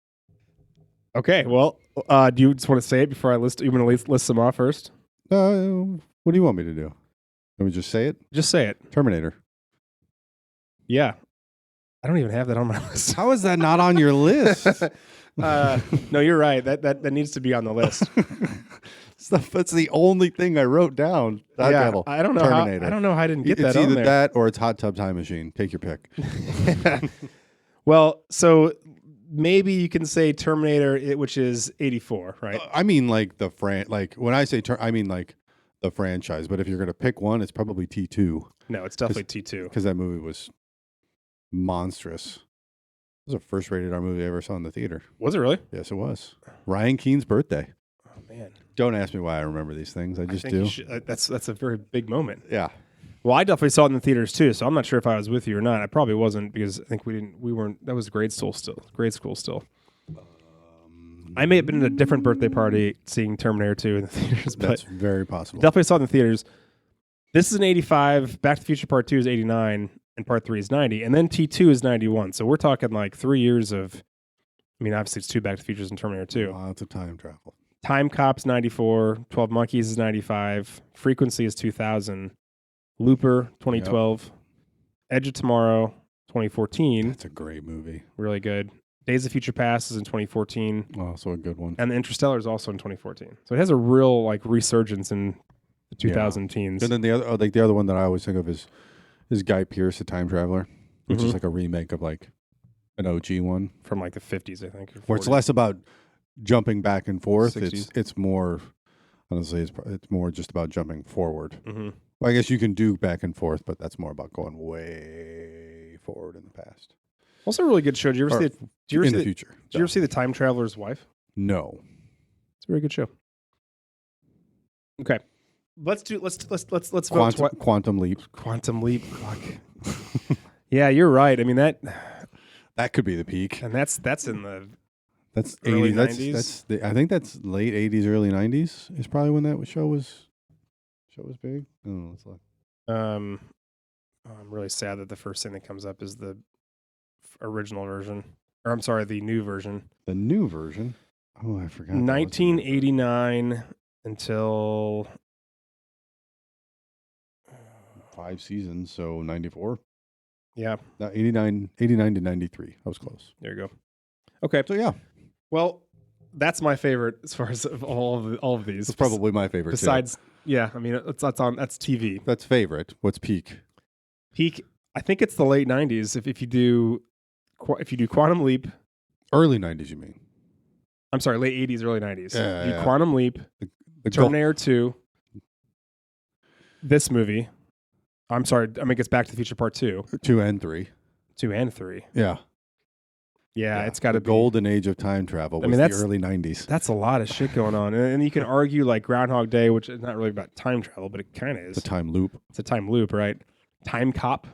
Okay, well, do you just want to say it before I list? You want to list them off first?
What do you want me to do? Let me just say it.
Just say it.
Terminator.
Yeah. I don't even have that on my list.
How is that not on your list?
No, you're right. That needs to be on the list.
That's the only thing I wrote down.
Yeah, I don't know
Terminator.
how. I don't know how I didn't get
It's
that on
either
there.
that or it's Hot Tub Time Machine. Take your pick.
Well, so maybe you can say Terminator, which is 84, right?
I mean, like like when I say I mean like the franchise. But if you're gonna pick one, it's probably T2
No, it's definitely T2.
because that movie was monstrous. It was the first rated R movie I ever saw in the theater.
Was it really?
Yes, it was. Ryan Keene's birthday.
Oh man,
Don't ask me why I remember these things. I just
think
do.
you should- that's a very big moment.
Yeah.
Well, I definitely saw it in the theaters too, so I'm not sure if I was with you or not. I probably wasn't because I think we weren't. That was grade school still. I may have been at a different birthday party seeing Terminator 2 in the theaters, but
That's very possible.
definitely saw it in the theaters. This is an 85. Back to the Future Part 2 is 89, and Part 3 is 90, and then T2 is 91. So we're talking like 3 years of. I mean, obviously it's 2 Back to the Futures and Terminator 2.
Lots of time travel.
Time Cop's 94, 12 Monkeys is 95, Frequency is 2000, Looper 2012, Edge of Tomorrow 2014,
That's a great movie.
really good. Days of Future Past is in 2014,
Also a good one.
and The Interstellar is also in 2014. So it has a real like resurgence in the 2000 teens.
And then the other one that I always think of is Guy Pearce, The Time Traveler, which is like a remake of like an OG one,
From like the 50s, I think. or
where it's
40s.
less about jumping back and forth.
60s.
It's more, honestly, it's more just about jumping forward.
Mhm.
Well, I guess you can do back and forth, but that's more about going way forward in the past.
Also a really good show. Did you ever
Or
see it? Did you ever
in
see
the
it-
future.
Did you ever see The Time Traveler's Wife?
No.
It's a very good show. Okay. Let's vote
Quantum Leap.
Quantum Leap. Fuck. Yeah, you're right. I mean that
That could be the peak.
and that's in the
That's
Early
80. That's
90s?
I think that's late 80s, early 90s is probably when that show was big. I don't know. Let's look.
I'm really sad that the first thing that comes up is the original version, or I'm sorry, the new version.
The new version. Oh, I forgot.
1989 until
5 seasons, so 94.
Yeah,
No, 89 to 93. I was close.
there you go. Okay,
So yeah,
well, that's my favorite as far as of all of these.
it's probably my favorite.
Besides, yeah, I mean that's TV.
That's favorite. What's peak?
Peak. I think it's the late 90s. If you do Quantum Leap,
Early 90s, you mean?
I'm sorry, late 80s, early 90s.
Yeah,
Do
yeah.
Quantum Leap,
The goal-
Terminator 2, this movie. I'm sorry, I mean it's Back to the Future Part 2,
2 and 3.
2 and 3.
Yeah.
Yeah, it's got to
the
be
golden age of time travel. Was
mean,
the
that's-
early 90s.
That's a lot of shit going on, and you can argue like Groundhog Day, which is not really about time travel, but it kind of is.
The time loop.
It's a time loop, right? Time Cop.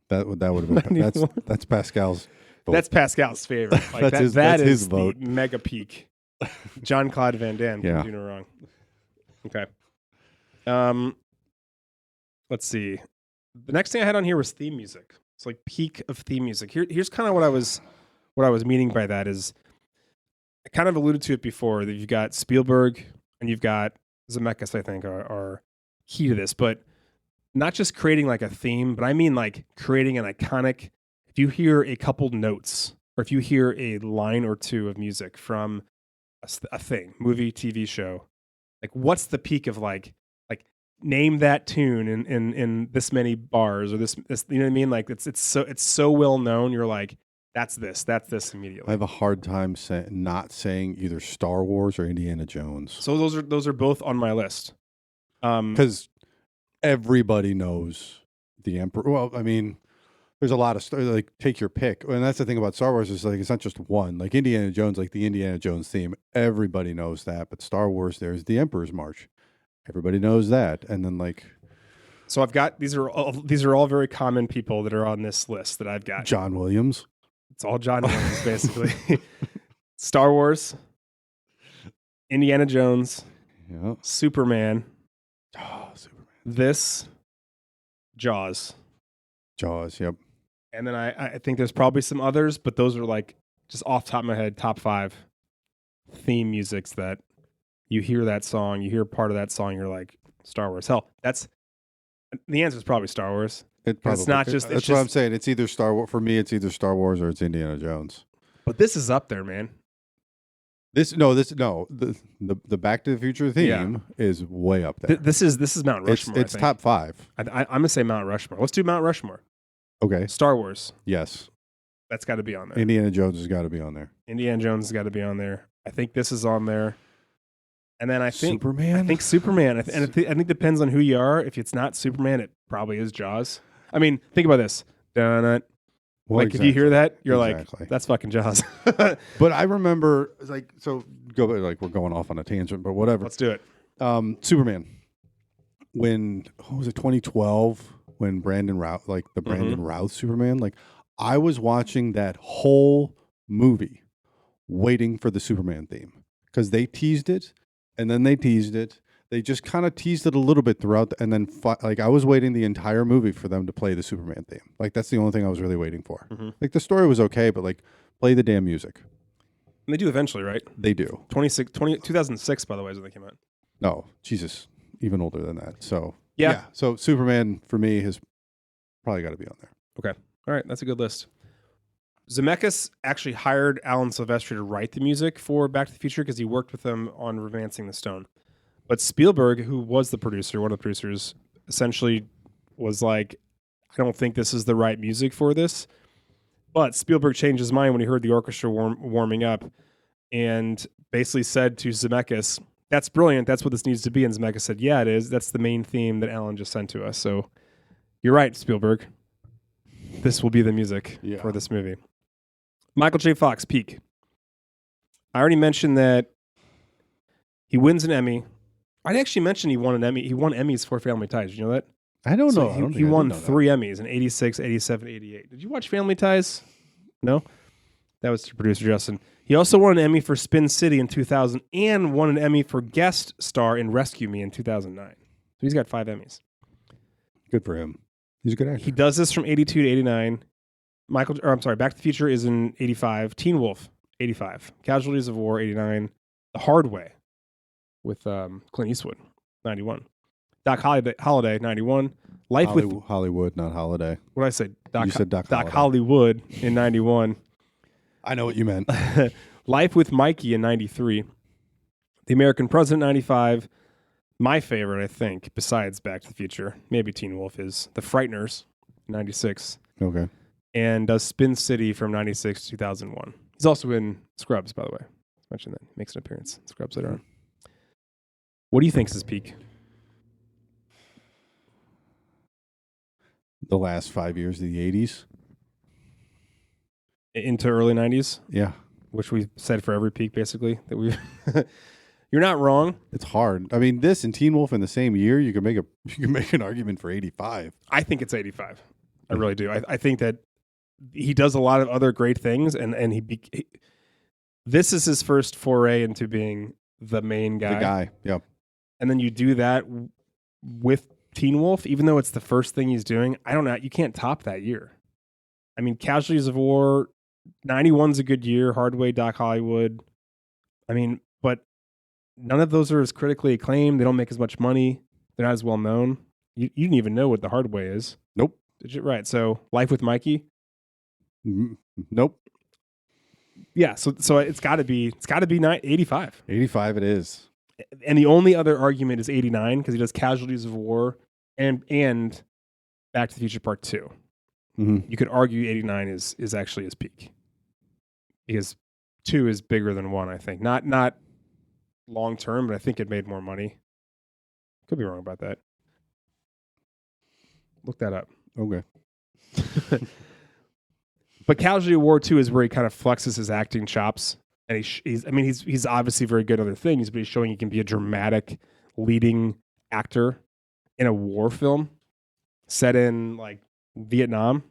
That would have been. That's Pascal's. Vote.
That's Pascal's favorite. Like
That's
that
his
is
vote.
the mega peak. John Claude Van Damme can
Yeah.
do no wrong. Okay. Let's see. The next thing I had on here was theme music. It's like peak of theme music. Here's kind of what I was meaning by that is I kind of alluded to it before that you've got Spielberg and you've got Zemeckis, I think, are key to this, but not just creating like a theme, but I mean like creating an iconic. If you hear a couple notes or if you hear a line or two of music from a thing, movie, TV show, like what's the peak of like name that tune in this many bars or this you know what I mean? Like it's so well known. You're like, that's this immediately.
I have a hard time not saying either Star Wars or Indiana Jones.
So those are both on my list.
Because everybody knows the Emperor. Well, I mean, there's a lot of like take your pick, and that's the thing about Star Wars is like it's not just one. Like Indiana Jones, like the Indiana Jones theme, everybody knows that. But Star Wars, there's the Emperor's March, everybody knows that, and then like.
So I've got these are all very common people that are on this list that I've got.
John Williams.
It's all John Williams basically. Star Wars, Indiana Jones,
Yeah.
Superman.
Oh, Superman.
This, Jaws.
Jaws. Yep.
And then I think there's probably some others, but those are like just off the top of my head, top 5 theme musics that you hear that song, you hear part of that song, you're like, Star Wars. Hell, the answer is probably Star Wars.
It's
not just-
That's what I'm saying. It's either Star Wars for me. It's either Star Wars or it's Indiana Jones.
But this is up there, man.
The Back to the Future theme is way up there.
This is Mount Rushmore.
It's
I think.
top 5.
I'm gonna say Mount Rushmore. Let's do Mount Rushmore.
Okay.
Star Wars.
Yes.
That's got to be on there.
Indiana Jones has got to be on there.
Indiana Jones has got to be on there. I think this is on there. And then I think
Superman.
I think Superman. I think depends on who you are. If it's not Superman, it probably is Jaws. I mean, think about this. Dun-dun.
Well,
Like if you hear that, you're
Exactly.
like, that's fucking Jaws.
But I remember, like, so go like we're going off on a tangent, but whatever.
Let's do it.
Superman. When what was it 2012 when Brandon Routh, like the Brandon Routh Superman, like I was watching that whole movie waiting for the Superman theme because they teased it and then they teased it. They just kind of teased it a little bit throughout, and then like I was waiting the entire movie for them to play the Superman theme. Like that's the only thing I was really waiting for. Like the story was okay, but like play the damn music.
And they do eventually, right?
They do.
2006, by the way, is when they came out.
No, Jesus, even older than that. So
Yeah.
So Superman for me has probably got to be on there.
Okay. All right. That's a good list. Zemeckis actually hired Alan Silvestri to write the music for Back to the Future because he worked with them on Romancing the Stone. But Spielberg, who was the producer, one of the producers, essentially was like, I don't think this is the right music for this. But Spielberg changed his mind when he heard the orchestra warming up and basically said to Zemeckis, that's brilliant. That's what this needs to be. And Zemeckis said, yeah, it is. That's the main theme that Alan just sent to us. So you're right, Spielberg. This will be the music for this movie. Michael J. Fox, peak. I already mentioned that he wins an Emmy. I actually mentioned he won an Emmy. He won Emmys for Family Ties. Did you know that?
I don't
So
know. I don't
he
think I
won
did know that.
3 Emmys in 86, 87, 88. Did you watch Family Ties? No? That was to producer Justin. He also won an Emmy for Spin City in 2000 and won an Emmy for guest star in Rescue Me in 2009. So he's got 5 Emmys.
Good for him. He's a good actor.
He does this from 82 to 89. Back to the Future is in 85. Teen Wolf, 85. Casualties of War, 89. The Hard Way with Clint Eastwood, 91. Doc Holliday, 91.
Hollywood, not Holiday.
What did I say?
You said Doc
Hollywood in 91.
I know what you meant.
Life with Mikey in 93. The American President, 95. My favorite, I think, besides Back to the Future, maybe Teen Wolf, is The Frighteners, 96.
Okay.
And does Spin City from 96 to 2001. He's also in Scrubs, by the way. I mentioned that. He makes an appearance in Scrubs later on. What do you think is his peak?
The last 5 years of the 80s.
Into early 90s?
Yeah.
Which we said for every peak, basically. That we. You're not wrong.
It's hard. I mean, this and Teen Wolf in the same year, you can make an argument for 85.
I think it's 85. I really do. I think that he does a lot of other great things, and this is his first foray into being the main guy.
The guy, yeah.
And then you do that with Teen Wolf, even though it's the first thing he's doing. I don't know. You can't top that year. I mean, Casualties of War, 91's a good year. Hard Way, Doc Hollywood. I mean, but none of those are as critically acclaimed. They don't make as much money. They're not as well known. You didn't even know what The Hard Way is.
Nope.
Did you? Right. So Life with Mikey.
Nope.
Yeah. So it's got to be 85.
85 it is.
And the only other argument is 89 because he does Casualties of War and Back to the Future Part 2.
Mm-hmm.
You could argue 89 is actually his peak because 2 is bigger than 1. I think not long term, but I think it made more money. Could be wrong about that. Look that up.
Okay.
But Casualty of War 2 is where he kind of flexes his acting chops, and he's obviously very good at other things, but he's showing he can be a dramatic leading actor in a war set in like Vietnam.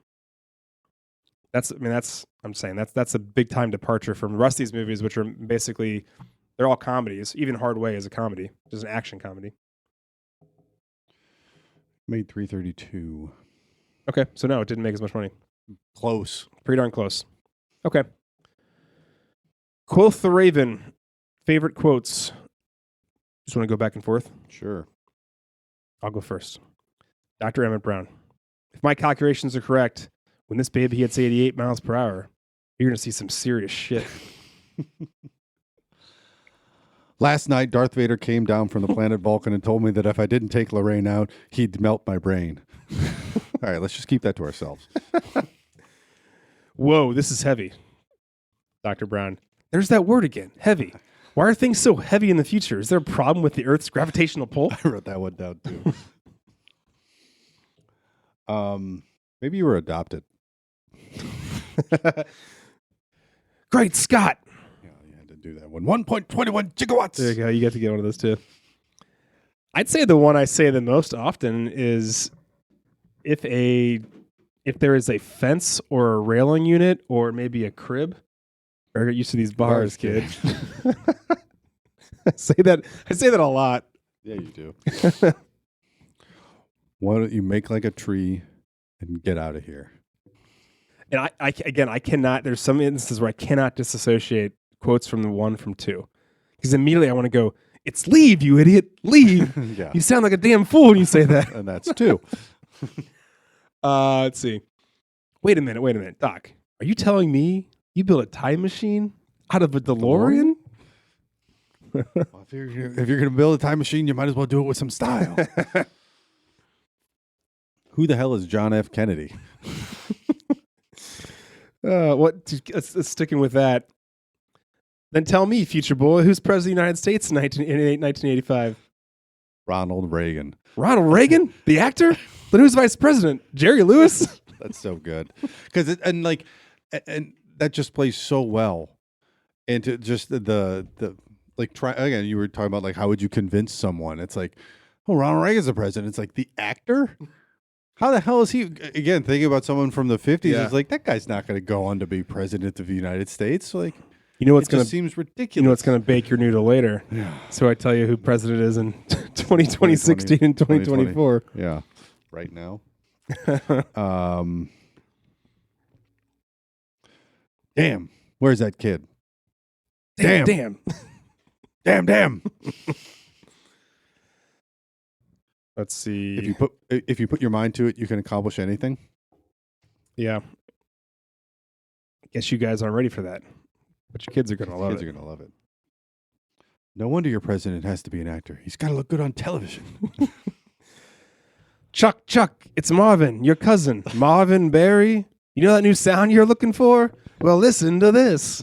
That's a big time departure from the rest of these movies, which are basically they're all comedies. Even Hard Way is a comedy, just an action comedy.
Made 332.
Okay, so no, it didn't make as much money.
Close.
Pretty darn close. Okay. Quoth the Raven. Favorite quotes. Just want to go back and forth?
Sure.
I'll go first. Dr. Emmett Brown. If my calculations are correct, when this baby hits 88 miles per hour, you're going to see some serious shit.
Last night, Darth Vader came down from the planet Vulcan and told me that if I didn't take Lorraine out, he'd melt my brain. All right, let's just keep that to ourselves.
Whoa, this is heavy. Dr. Brown. There's that word again, heavy. Why are things so heavy in the future? Is there a problem with the Earth's gravitational pull?
I wrote that one down too. Maybe you were adopted.
Great Scott.
Yeah, you had to do that one. 1.21 gigawatts.
There you go. You get to get one of those too. I'd say the one I say the most often is if there is a fence or a railing unit or maybe a crib. I get used to these bars, kid. I say that a lot.
Yeah, you do. Why don't you make like a tree and get out of here?
And I cannot. There's some instances where I cannot disassociate quotes from the one from 2, because immediately I want to go, "It's leave, you idiot, leave."
Yeah.
You sound like a damn fool when you say that.
And that's 2.
Let's see. Wait a minute, Doc. Are you telling me you built a time machine out of a DeLorean?
Well, if you're going to build a time machine, you might as well do it with some style. Who the hell is John F. Kennedy?
Let's sticking with that. Then tell me, future boy, who's president of the United States in 1985?
Ronald Reagan.
Ronald Reagan, the actor? Then who's vice president? Jerry Lewis?
That's so good. Because and that just plays so well into just the like try again. You were talking about like how would you convince someone? It's like, oh, Ronald Reagan's the president. It's like the actor. How the hell is he? Again, thinking about someone from the 50s,
Yeah.
it's like that guy's not going to go on to be president of the United States. Like,
You know what's
it
going
just
to
seems ridiculous.
you know what's going to bake your noodle later.
Yeah.
So I tell you who president is in 2016 and 2024.
Yeah, right now. Damn, where's that kid?
Damn.
Damn.
Let's see.
If you put your mind to it, you can accomplish anything.
Yeah. Guess you guys aren't ready for that. But your kids are going to love
Kids
it.
are gonna love it. No wonder your president has to be an actor. He's got to look good on television.
Chuck, it's Marvin, your cousin. Marvin Berry. You know that new sound you're looking for? Well, listen to this.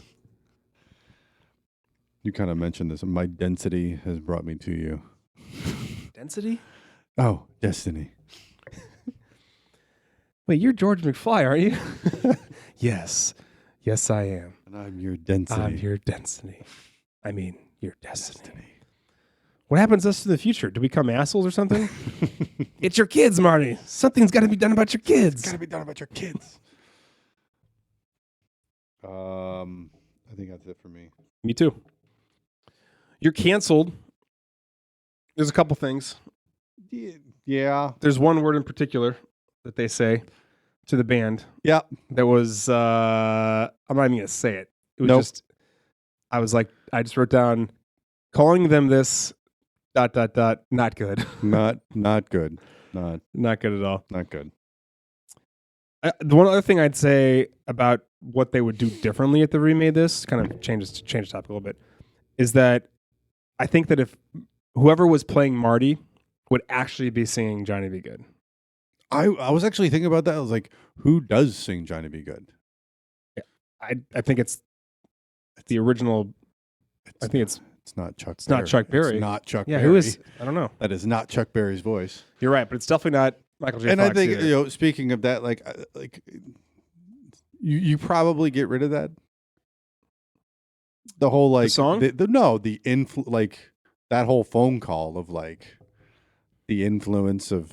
You kind of mentioned this. My density has brought me to you.
Density?
Oh, destiny.
Wait, you're George McFly, aren't you? Yes. Yes, I am.
And I'm your density.
I'm your destiny. I mean, your destiny. What happens to us in the future? Do we become assholes or something? It's your kids, Marty. Something's got to be done about your kids.
Got to be done about your kids. I think that's it for me.
Me too. You're canceled. There's a couple things.
Yeah.
There's one word in particular that they say to the band
Yeah.
that was, I'm not even going to say it. It was
Nope.
just, I just wrote down, calling them this, ... not good.
Not good. Not
Not good at all.
not good.
The one other thing I'd say about what they would do differently if they remade this, kind of change the topic a little bit, is that I think that if whoever was playing Marty would actually be singing Johnny Be Good.
I was actually thinking about that. I was like, who does sing Johnny Be Good?
I think it's the original. I think it's
not Chuck.
It's not Chuck Berry.
It's not Chuck.
yeah.
Berry.
Who is? I don't know.
That is not Chuck Berry's voice.
You're right, but it's definitely not Michael J.
And
Fox
I think
either.
Speaking of that, like you probably get rid of that. The whole like
song?
the like that whole phone call of like the influence of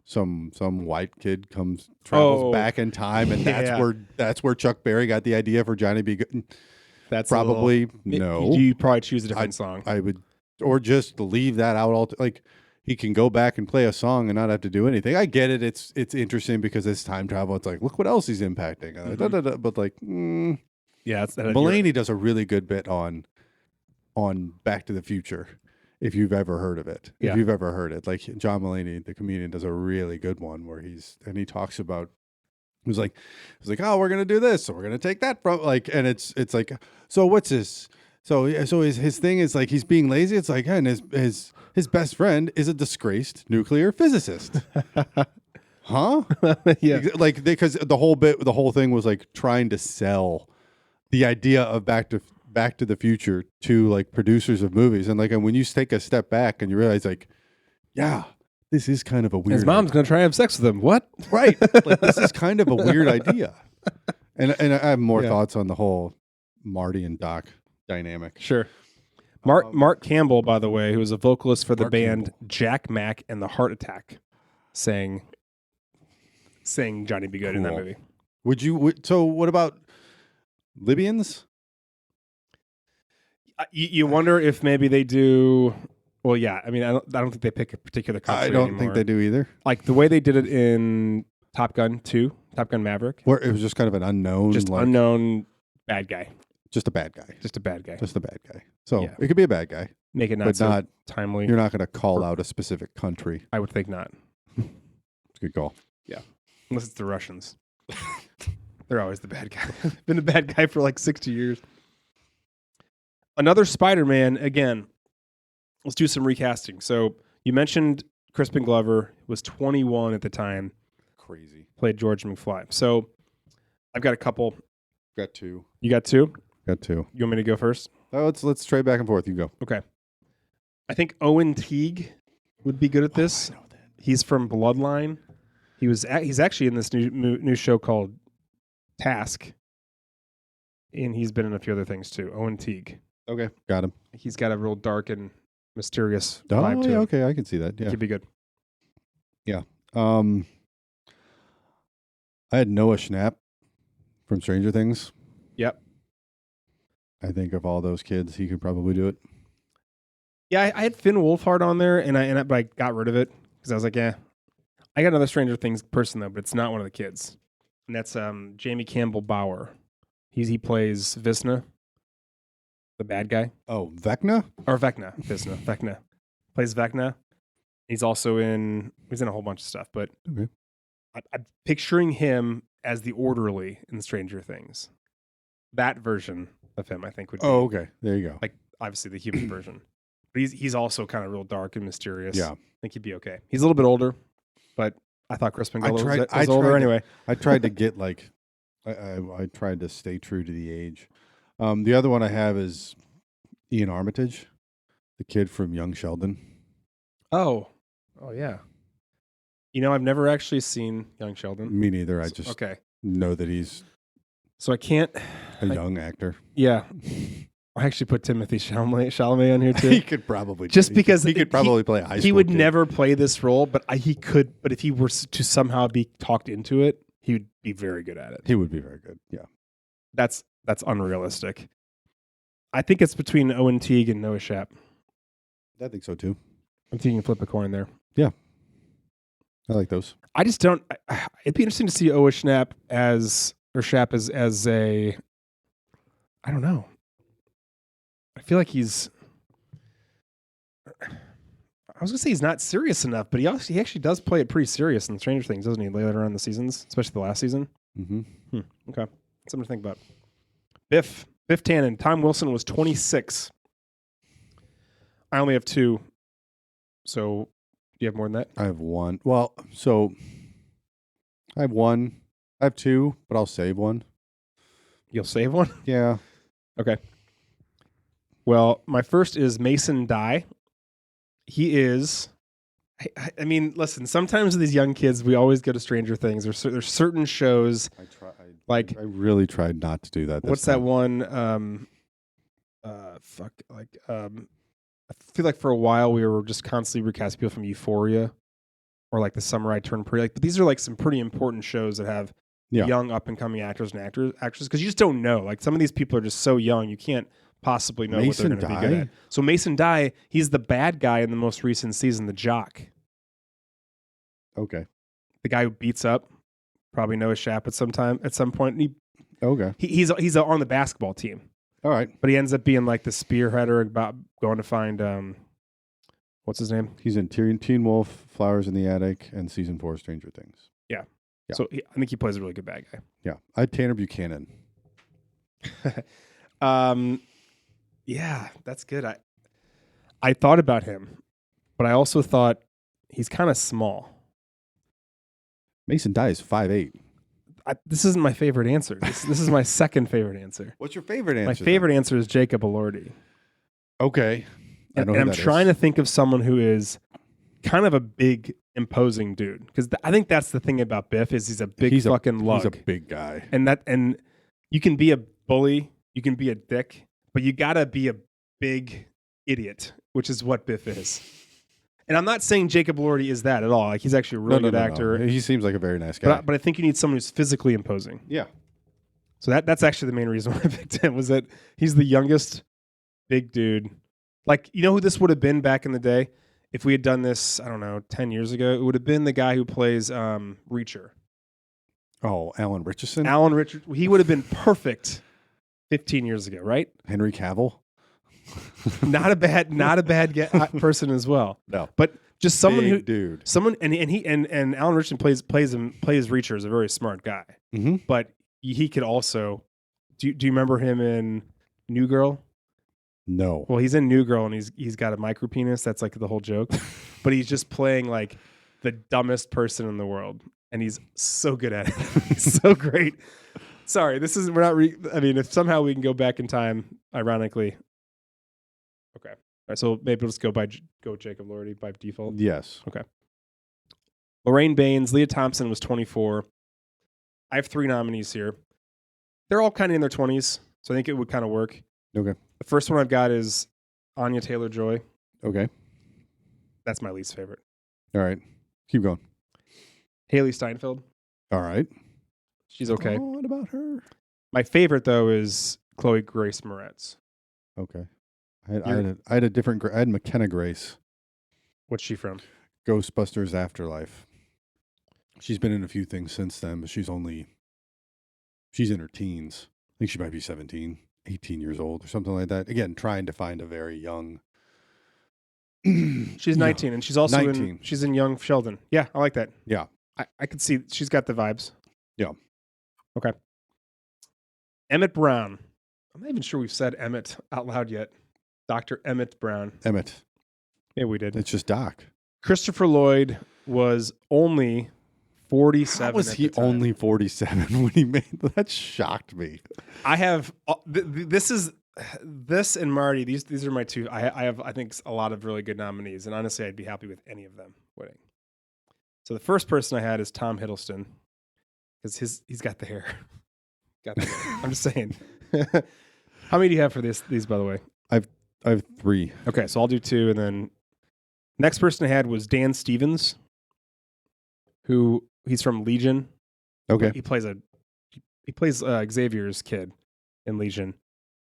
some white kid travels back in time, and that's where Chuck Berry got the idea for Johnny Be Good.
That's
Probably no.
You probably choose a different song.
I would, or just leave that out. Like he can go back and play a song and not have to do anything. I get it. It's interesting because it's time travel. It's like, look what else he's impacting. But like,
Yeah,
Mulaney does a really good bit on Back to the Future. If you've ever heard of it,
Yeah.
if you've ever heard it, like John Mulaney, the comedian, does a really good one where he talks about. It was like, oh, we're gonna do this, so we're gonna take that from and it's like, so what's this? So his thing is like he's being lazy. It's like, and his best friend is a disgraced nuclear physicist. Huh?
Yeah.
Like because the whole thing was like trying to sell the idea of Back to the Future to like producers of movies, and when you take a step back and you realize like, yeah. This is kind of a weird.
His mom's gonna try to have sex with him. What?
Right. Like this is kind of a weird idea. And I have more thoughts on the whole Marty and Doc dynamic.
Sure. Mark Campbell, by the way, who was a vocalist for the
Mark
band
Campbell.
Jack Mack and the Heart Attack, sang Johnny Be Good in that
Cool.
movie.
So what about Libyans?
You wonder if maybe they do. Well, yeah. I mean, I don't think they pick a particular country
I don't
anymore.
think they do either.
Like the way they did it in Top Gun 2, Top Gun Maverick.
Where it was just kind of an unknown,
Just unknown bad guy.
just a bad guy.
Just a bad guy.
Just a bad guy. So
Yeah.
it could be a bad guy,
Make it not
but
so
not.
timely.
You're not going to call out a specific country.
I would think not.
It's a good call.
Unless it's the Russians. They're always the bad guy. Been a bad guy for like 60 years. Another Spider-Man, again, let's do some recasting. So you mentioned Crispin Glover was 21 at the time,
Crazy.
played George McFly. So I've got a couple.
Got two.
You got two?
Got two.
You want me to go first?
Let's trade back and forth. You go.
Okay. I think Owen Teague would be good at this.
I know that.
He's from Bloodline. He's actually in this new show called Task, and he's been in a few other things too. Owen Teague.
Okay, got him.
He's got a real dark and mysterious vibe
Oh,
to
yeah,
him.
okay, I can see that. Yeah.
Could be good.
I had Noah Schnapp from Stranger Things.
Yep.
I think of all those kids, he could probably do it.
Yeah, I had Finn Wolfhard on there, but I got rid of it because I was like, yeah. I got another Stranger Things person though, but it's not one of the kids, and that's Jamie Campbell Bower. He plays Visna, the bad guy.
Oh, Vecna?
Or Vecna. Vecna. Plays Vecna. He's in a whole bunch of stuff, but
Okay.
I'm picturing him as the orderly in Stranger Things. That version of him, I think, would be
Okay. There you go.
like obviously the human version. But he's also kind of real dark and mysterious.
Yeah.
I think he'd be okay. He's a little bit older, but I thought Crispin Glover was older anyway.
I tried to get like, I tried to stay true to the age. The other one I have is Ian Armitage, the kid from Young Sheldon.
Oh yeah. I've never actually seen Young Sheldon.
Me neither. I just know that he's
so I can't
a young actor.
Yeah. I actually put Timothy Chalamet on here too.
He could probably
just because
he could probably play a high school.
He would
kid.
never play this role, but he could. But if he were to somehow be talked into it, he would be very good at it.
He would be very good. Yeah,
that's unrealistic. I think it's between Owen Teague and Noah Schnapp.
I think so too.
I'm thinking you can flip a coin there.
Yeah, I like those.
I just don't. It'd be interesting to see Owen Schnapp as a. I don't know. I feel like he's. I was gonna say he's not serious enough, but he actually does play it pretty serious in Stranger Things, doesn't he? Later on in the seasons, especially the last season.
Mm-hmm.
Okay, something to think about. Biff Tannen. Tom Wilson was 26. I only have 2. So, do you have more than that?
I have 1. Well, so I have 1. I have 2, but I'll save 1.
You'll save 1?
Yeah.
Okay. Well, my first is Mason Dye. He is. I mean, listen. Sometimes with these young kids, we always go to Stranger Things. There's certain shows. I
really tried not to do that.
What's that one? I feel like for a while we were just constantly recasting people from Euphoria, or like The Summer I Turned Pretty. But these are like some pretty important shows that have young up and coming actors and actresses because you just don't know. Like some of these people are just so young, you can't possibly know what they're going to be good at. So Mason Dye, he's the bad guy in the most recent season, the jock.
Okay.
The guy who beats up probably Noah Schnapp at some point. He's on the basketball team.
All right.
But he ends up being like the spearheader about going to find what's his name?
He's in Teen Wolf, Flowers in the Attic, and season 4 Stranger Things.
Yeah. So I think he plays a really good bad guy.
Yeah. I had Tanner Buchanan.
Yeah, that's good. I thought about him, but I also thought he's kind of small.
Mason Dye is 5'8".
This isn't my favorite answer. This is my second favorite answer.
What's your favorite answer?
My favorite answer is Jacob Elordi.
Okay.
And I'm trying to think of someone who is kind of a big, imposing dude. Because I think that's the thing about Biff is he's a big fucking lug.
He's a big guy.
And you can be a bully, you can be a dick, but you gotta be a big idiot, which is what Biff is. And I'm not saying Jacob Elordi is that at all. Like he's actually a really good actor.
No. He seems like a very nice guy.
But I think you need someone who's physically imposing.
Yeah.
So that's actually the main reason why I picked him was that he's the youngest big dude. Like, you know who this would have been back in the day? If we had done this, I don't know, 10 years ago, it would have been the guy who plays Reacher.
Oh, Alan Richardson?
Alan Richardson. He would have been perfect 15 years ago, right?
Henry Cavill?
not a bad person as well.
No.
But just someone
big dude.
Someone and Alan Richardson plays Reacher as a very smart guy.
Mm-hmm.
But he could also do you remember him in New Girl?
No.
Well, he's in New Girl and he's got a micro penis. That's like the whole joke. But he's just playing like the dumbest person in the world, and he's so good at it. He's so great. Sorry, we're not. I mean, if somehow we can go back in time, ironically. Okay, all right, so maybe we'll just go Jacob Elordi by default.
Yes.
Okay. Lorraine Baines, Leah Thompson was 24. I have 3 nominees here. They're all kind of in their 20s, so I think it would kind of work.
Okay.
The first one I've got is Anya Taylor-Joy.
Okay.
That's my least favorite.
All right. Keep going.
Haley Steinfeld.
All right.
She's okay.
Oh, what about her?
My favorite though is Chloe Grace Moretz.
Okay. I had McKenna Grace,
What's she from?
Ghostbusters Afterlife. She's been in a few things since then, but she's in her teens. I think she might be 17, 18 years old or something like that. Again, trying to find a very young.
She's 19, and she's also
19.
She's in Young Sheldon. Yeah, I like that.
Yeah.
I could see she's got the vibes.
Yeah.
Okay. Emmett Brown. I'm not even sure we've said Emmett out loud yet. Dr. Emmett Brown.
Emmett.
Yeah, we did.
It's just Doc.
Christopher Lloyd was only 47.
How was he only 47 when he made that? Shocked me.
I have this and Marty. These are my two. I have I think a lot of really good nominees, and honestly, I'd be happy with any of them winning. So the first person I had is Tom Hiddleston because he's got the hair. Got the hair. I'm just saying. How many do you have for these, by the way?
I have 3.
Okay, so I'll do 2, and then next person I had was Dan Stevens, who he's from Legion.
Okay.
He plays Xavier's kid in Legion.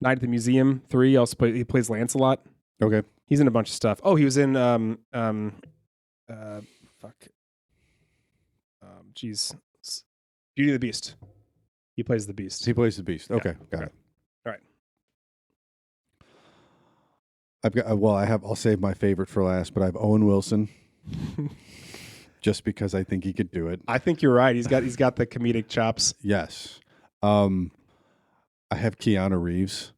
Night at the Museum 3. He plays Lancelot.
Okay.
He's in a bunch of stuff. Oh, he was in Beauty and the Beast. He plays the Beast.
He plays the Beast. Okay, got it.
All right.
I'll save my favorite for last, but I have Owen Wilson. Just because I think he could do it.
I think you're right. He's got the comedic chops.
Yes. I have Keanu Reeves.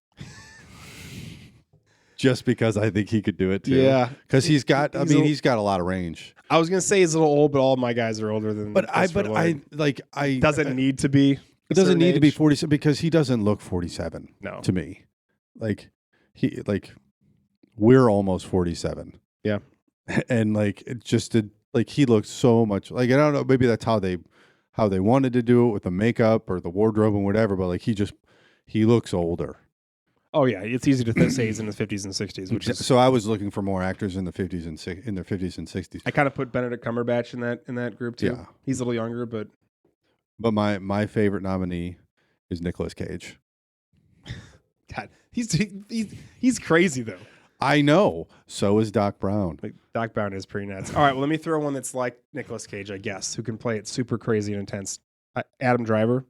Just because I think he could do it too.
Yeah.
Because he's got a lot of range.
I was gonna say he's a little old, but all my guys are older than.
Doesn't
need to be.
It doesn't need to be 47 because he doesn't look 47.
No.
To me, we're almost 47.
Yeah.
And he looks so much like, I don't know, maybe that's how they wanted to do it with the makeup or the wardrobe and whatever, but he looks older.
Oh yeah, it's easy to say he's in his 50s and 60s, which is.
So I was looking for more actors in the 50s and in their 50s and 60s.
I kind of put Benedict Cumberbatch in that group too.
Yeah.
He's a little younger, but
my favorite nominee is Nicolas Cage.
God, he's crazy though.
I know. So is Doc Brown.
Doc Brown is pretty nuts. All right, well, let me throw one that's like Nicolas Cage, I guess, who can play it super crazy and intense. Adam Driver,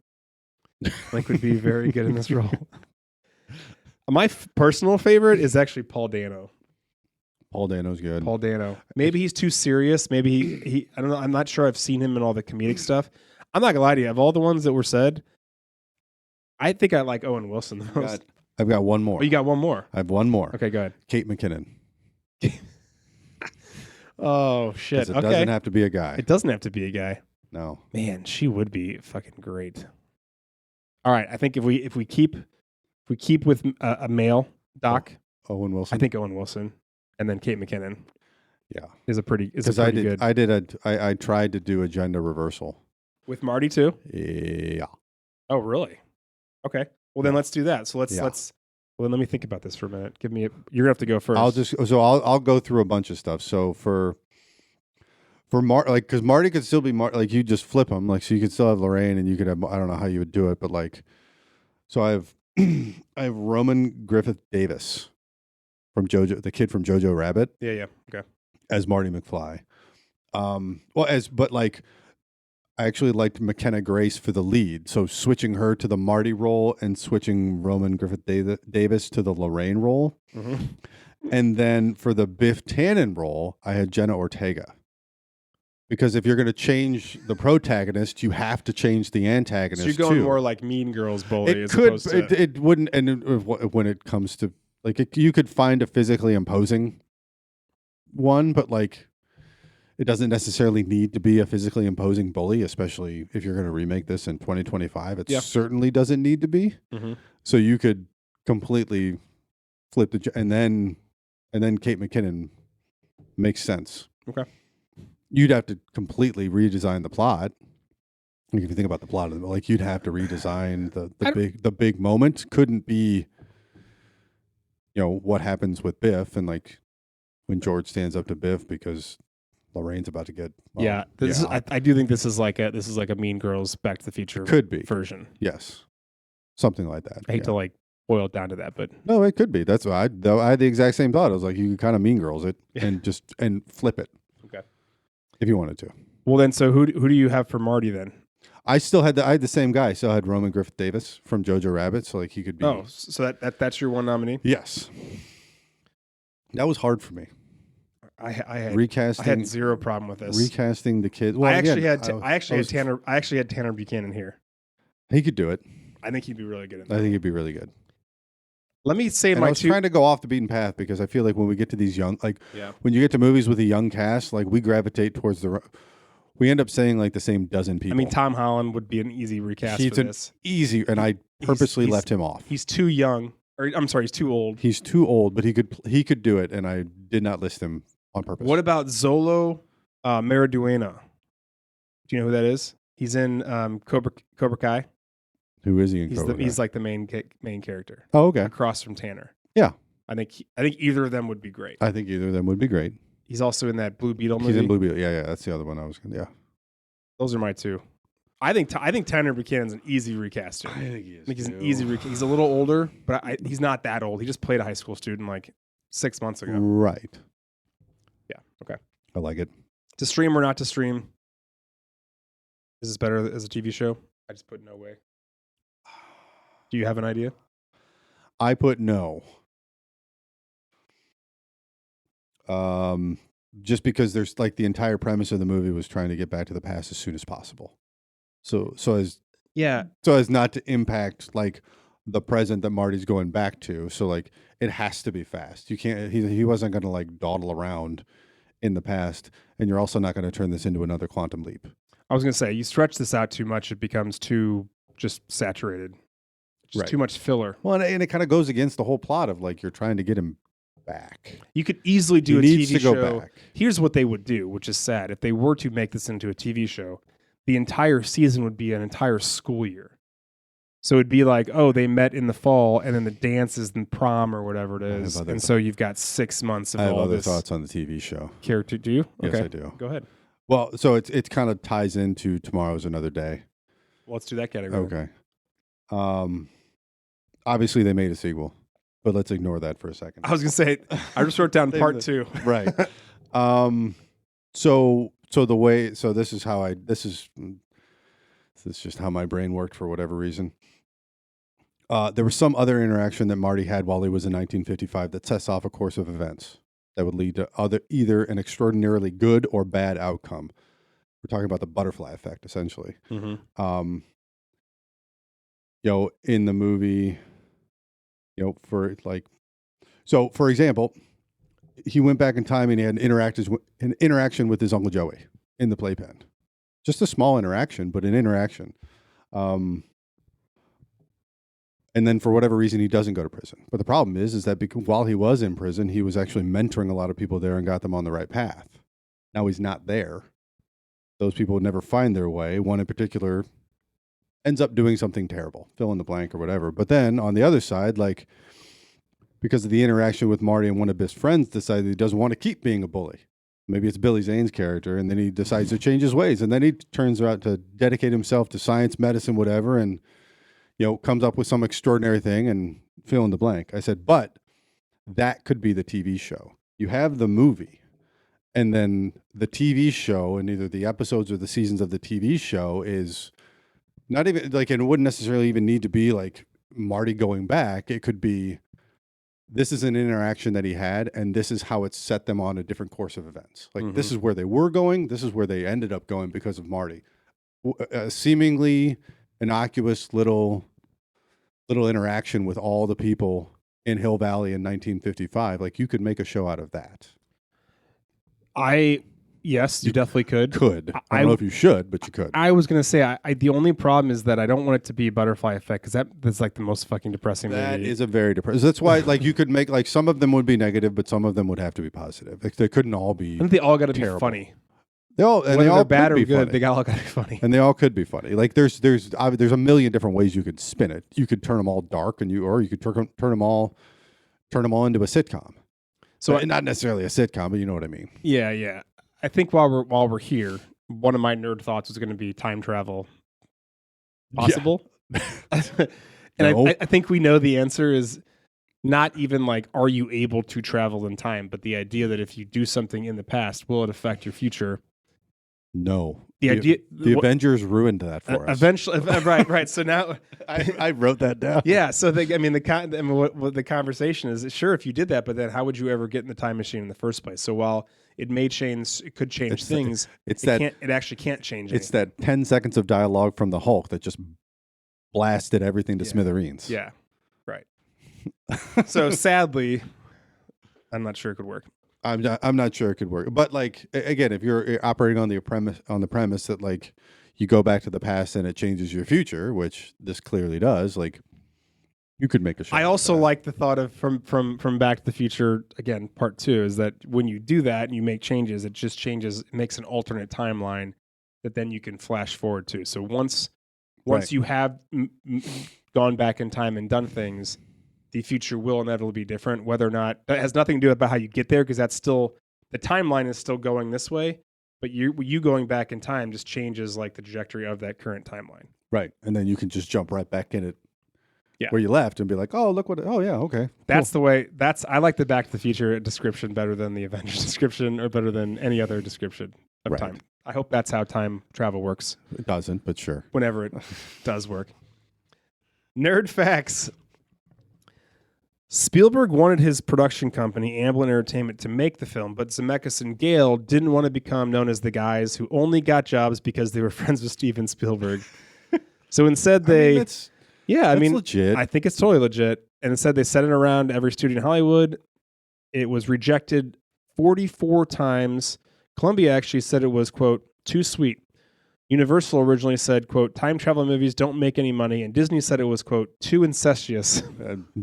would be very good in this role. My personal favorite is actually Paul Dano.
Paul Dano's good.
Paul Dano. Maybe he's too serious. Maybe he I don't know. I'm not sure I've seen him in all the comedic stuff. I'm not gonna lie to you. Of all the ones that were said, I think I like Owen Wilson the most.
I've got one more.
Oh, you got one more?
I have one more.
Okay, go ahead.
Kate McKinnon.
Oh, shit.
It doesn't have to be a guy.
It doesn't have to be a guy.
No.
Man, she would be fucking great. All right, I think if we keep with a male Doc,
Owen Wilson.
I think Owen Wilson, and then Kate McKinnon.
Yeah,
is a pretty good.
I tried to do a gender reversal
with Marty too.
Yeah.
Oh, really? Okay. Well, then let's do that. So let's. Well, let me think about this for a minute. You're gonna have to go first.
I'll go through a bunch of stuff. So for because Marty could still be you just flip him, so you could still have Lorraine, and you could have, I don't know how you would do it, but so I have I have Roman Griffith Davis from JoJo, the kid from Jojo Rabbit.
Yeah. Okay.
As Marty McFly. I actually liked McKenna Grace for the lead, so switching her to the Marty role and switching Roman Griffith Davis to the Lorraine role.
Mm-hmm.
And then for the Biff Tannen role, I had Jenna Ortega. Because if you're going to change the protagonist, you have to change the antagonist.
So you're going
too.
more like Mean Girls bully.
It wouldn't, and when it comes to you could find a physically imposing one, but it doesn't necessarily need to be a physically imposing bully, especially if you're going to remake this in 2025. It certainly doesn't need to be.
Mm-hmm.
So you could completely flip and then Kate McKinnon makes sense.
Okay.
You'd have to completely redesign the plot. If you think about the plot, you'd have to redesign the big moment. Couldn't be, what happens with Biff and when George stands up to Biff because Lorraine's about to get.
Yeah, I do think this is like a Mean Girls Back to the Future
Could be.
version.
Yes, something like that.
I hate to like boil it down to that, but
no, it could be. That's why I had the exact same thought. I was like, you kind of Mean Girls it and flip it.
Okay,
if you wanted to.
Well, then, so who do you have for Marty then?
I had the same guy. I still had Roman Griffith Davis from Jojo Rabbit, so like he could be.
Oh, so that's your one nominee?
Yes. That was hard for me.
I had
recasting.
I had zero problem with this.
Recasting the kid. Well,
I actually had Tanner Buchanan here.
He could do it.
I think he'd be really good.
I think he'd be really good.
Let me say
I was trying to go off the beaten path because I feel like when we get to these young, when you get to movies with a young cast, like we gravitate towards we end up saying like the same dozen people.
I mean, Tom Holland would be an easy recast for this.
Easy, and I purposely left him off.
He's too young. Or I'm sorry, he's too old.
He's too old, but he could do it, and I did not list him on purpose.
What about Zolo Mariduena? Do you know who that is? He's in Cobra Kai.
Who is he in Cobra Kai?
He's like the main character.
Oh, okay.
Across from Tanner.
Yeah.
I think either of them would be great.
I think either of them would be great.
He's also in that Blue Beetle movie.
He's in Blue Beetle. Yeah, that's the other one I was going to. Yeah.
Those are my two. I think Tanner Buchanan's an easy recaster.
I think he is.
I think he's an easy recast. He's a little older, but he's not that old. He just played a high school student like 6 months ago.
Right.
Yeah. Okay.
I like it.
To stream or not to stream? Is this better as a TV show? I just put no way. Do you have an idea?
I put no. Just because there's like the entire premise of the movie was trying to get back to the past as soon as possible. So as not to impact like the present that Marty's going back to. So like it has to be fast. You can't. He wasn't going to like dawdle around in the past, and you're also not going to turn this into another Quantum Leap.
I was going to say, you stretch this out too much, it becomes too just saturated. Just too much filler.
Well, and it kind of goes against the whole plot of like you're trying to get him back.
You could easily do a TV show. Here's what they would do, which is sad. If they were to make this into a TV show, the entire season would be an entire school year. So it'd be like, oh, they met in the fall, and then the dance is in prom or whatever it is, and so you've got 6 months of all this.
I have other thoughts on the TV show.
Character, do you?
Yes, I do.
Go ahead.
Well, so it kind of ties into Tomorrow's Another Day.
Well, let's do that category.
Okay. Obviously, they made a sequel, but let's ignore that for a second.
I was going to say, I just wrote down part 2.
Right. So this is just how my brain worked for whatever reason. There was some other interaction that Marty had while he was in 1955 that sets off a course of events that would lead to either an extraordinarily good or bad outcome. We're talking about the butterfly effect, essentially.
Mm-hmm.
In the movie, for example, he went back in time and he had an interaction with his Uncle Joey in the playpen. Just a small interaction, but an interaction. And then for whatever reason, he doesn't go to prison. But the problem is that while he was in prison, he was actually mentoring a lot of people there and got them on the right path. Now he's not there. Those people would never find their way. One in particular ends up doing something terrible, fill in the blank or whatever. But then on the other side, like because of the interaction with Marty and one of his friends decided he doesn't want to keep being a bully. Maybe it's Billy Zane's character, and then he decides to change his ways. And then he turns out to dedicate himself to science, medicine, whatever, and comes up with some extraordinary thing and fill in the blank. I said, but that could be the TV show. You have the movie, and then the TV show, and either the episodes or the seasons of the TV show is not even like, and it wouldn't necessarily even need to be like Marty going back. It could be, this is an interaction that he had, and this is how it set them on a different course of events. Like, This is where they were going. This is where they ended up going because of Marty. Seemingly innocuous little interaction with all the people in Hill Valley in 1955. Like, you could make a show out of that.
Yes, you definitely could.
I don't know if you should, but you could.
I was going to say, the only problem is that I don't want it to be Butterfly Effect, because that's like the most fucking depressing movie.
That is a very depressing. That's why, like, you could make, like, some of them would be negative, but some of them would have to be positive. Like, they couldn't all be.
I think they all got to be funny.
Whether
they're bad or good, they all got to be funny.
And they all could be funny. Like, there's a million different ways you could spin it. You could turn them all dark, or you could turn them all into a sitcom. So not necessarily a sitcom, but you know what I mean.
Yeah. I think while we're here, one of my nerd thoughts is going to be time travel possible. And
No.
I think we know the answer is not even like, are you able to travel in time, but the idea that if you do something in the past, will it affect your future?
No.
The idea,
The Avengers ruined that for us.
eventually, right. So now,
I wrote that down.
yeah. So what the conversation is, sure, if you did that, but then how would you ever get in the time machine in the first place? So while it could change things. It actually can't change.
It's that 10 seconds of dialogue from the Hulk that just blasted everything to smithereens.
Yeah, right. So sadly, I'm not sure it could work.
I'm not sure it could work. But like again, if you're operating on the premise that like you go back to the past and it changes your future, which this clearly does, like you could make a show.
I also like the thought of from Back to the Future, again, part 2, is that when you do that and you make changes, it makes an alternate timeline that then you can flash forward to. So once you have gone back in time and done things, the future will inevitably be different. Whether or not that has nothing to do about how you get there, because that's still, the timeline is still going this way, but you going back in time just changes like the trajectory of that current timeline.
Right, and then you can just jump right back in it.
Yeah.
Where you left and be like, oh, look what, oh yeah, okay.
That's the way, I like the Back to the Future description better than the Avengers description, or better than any other description of time. I hope that's how time travel works.
It doesn't, but sure.
Whenever it does work. Nerd facts. Spielberg wanted his production company, Amblin Entertainment, to make the film, but Zemeckis and Gale didn't want to become known as the guys who only got jobs because they were friends with Steven Spielberg. So instead that's
legit.
I think it's totally legit. And instead they sent it around every studio in Hollywood. It was rejected 44 times. Columbia actually said it was, quote, too sweet. Universal originally said, quote, time travel movies don't make any money. And Disney said it was, quote, too incestuous.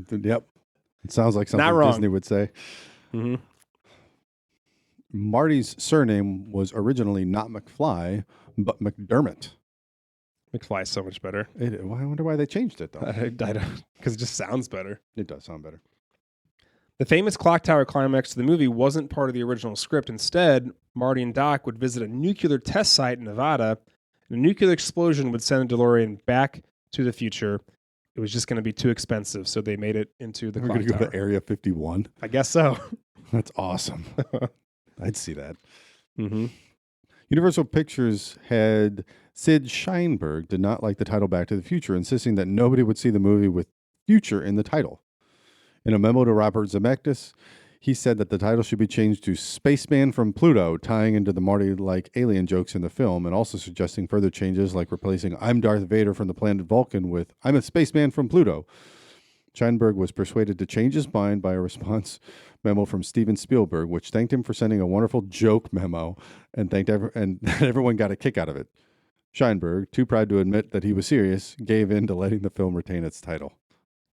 Yep. It sounds like something Disney would say.
Mm-hmm.
Marty's surname was originally not McFly, but McDermott.
McFly's so much better.
I wonder why they changed it, though.
I don't, because it just sounds better.
It does sound better.
The famous clock tower climax to the movie wasn't part of the original script. Instead, Marty and Doc would visit a nuclear test site in Nevada, and a nuclear explosion would send a DeLorean back to the future. It was just going to be too expensive, so they made it into the clock tower.
We're going to go to Area 51?
I guess so.
That's awesome. I'd see that.
Mm-hmm.
Universal Pictures head Sid Sheinberg did not like the title Back to the Future, insisting that nobody would see the movie with future in the title. In a memo to Robert Zemeckis, he said that the title should be changed to Spaceman from Pluto, tying into the Marty-like alien jokes in the film, and also suggesting further changes like replacing I'm Darth Vader from the planet Vulcan with I'm a spaceman from Pluto. Sheinberg was persuaded to change his mind by a response memo from Steven Spielberg, which thanked him for sending a wonderful joke memo and and everyone got a kick out of it. Sheinberg, too proud to admit that he was serious, gave in to letting the film retain its title.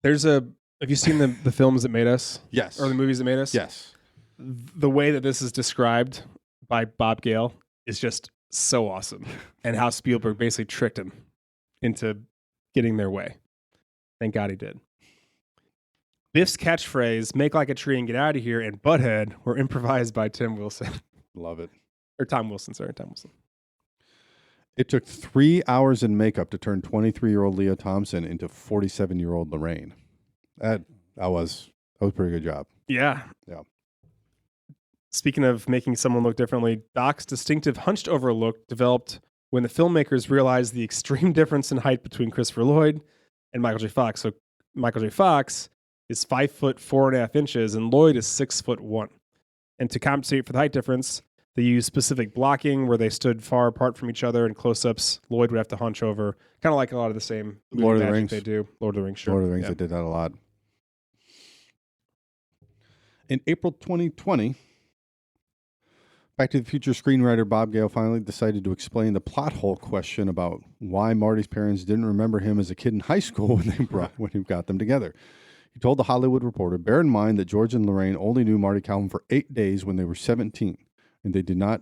Have you seen the films that made us?
Yes.
Or the movies that made us?
Yes.
The way that this is described by Bob Gale is just so awesome. And how Spielberg basically tricked him into getting their way. Thank God he did. Biff's catchphrase, make like a tree and get out of here, and Butthead were improvised by Tim Wilson.
Love it.
Or Tom Wilson, sorry, Tom Wilson.
It took 3 hours in makeup to turn 23-year-old Leah Thompson into 47-year-old Lorraine. That was a pretty good job.
Yeah.
Yeah.
Speaking of making someone look differently, Doc's distinctive hunched over look developed when the filmmakers realized the extreme difference in height between Christopher Lloyd and Michael J. Fox. So Michael J. Fox is 5 foot 4.5 inches, and Lloyd is 6'1". And to compensate for the height difference, they used specific blocking where they stood far apart from each other, and close-ups, Lloyd would have to hunch over, kind of like a lot of the same
Lord of the Rings
they do. Lord of the Rings, sure.
Lord of the Rings, they did that a lot. In April 2020, Back to the Future screenwriter Bob Gale finally decided to explain the plot hole question about why Marty's parents didn't remember him as a kid in high school when he got them together. He told the Hollywood Reporter, bear in mind that George and Lorraine only knew Marty Calvin for 8 days when they were 17, and they did not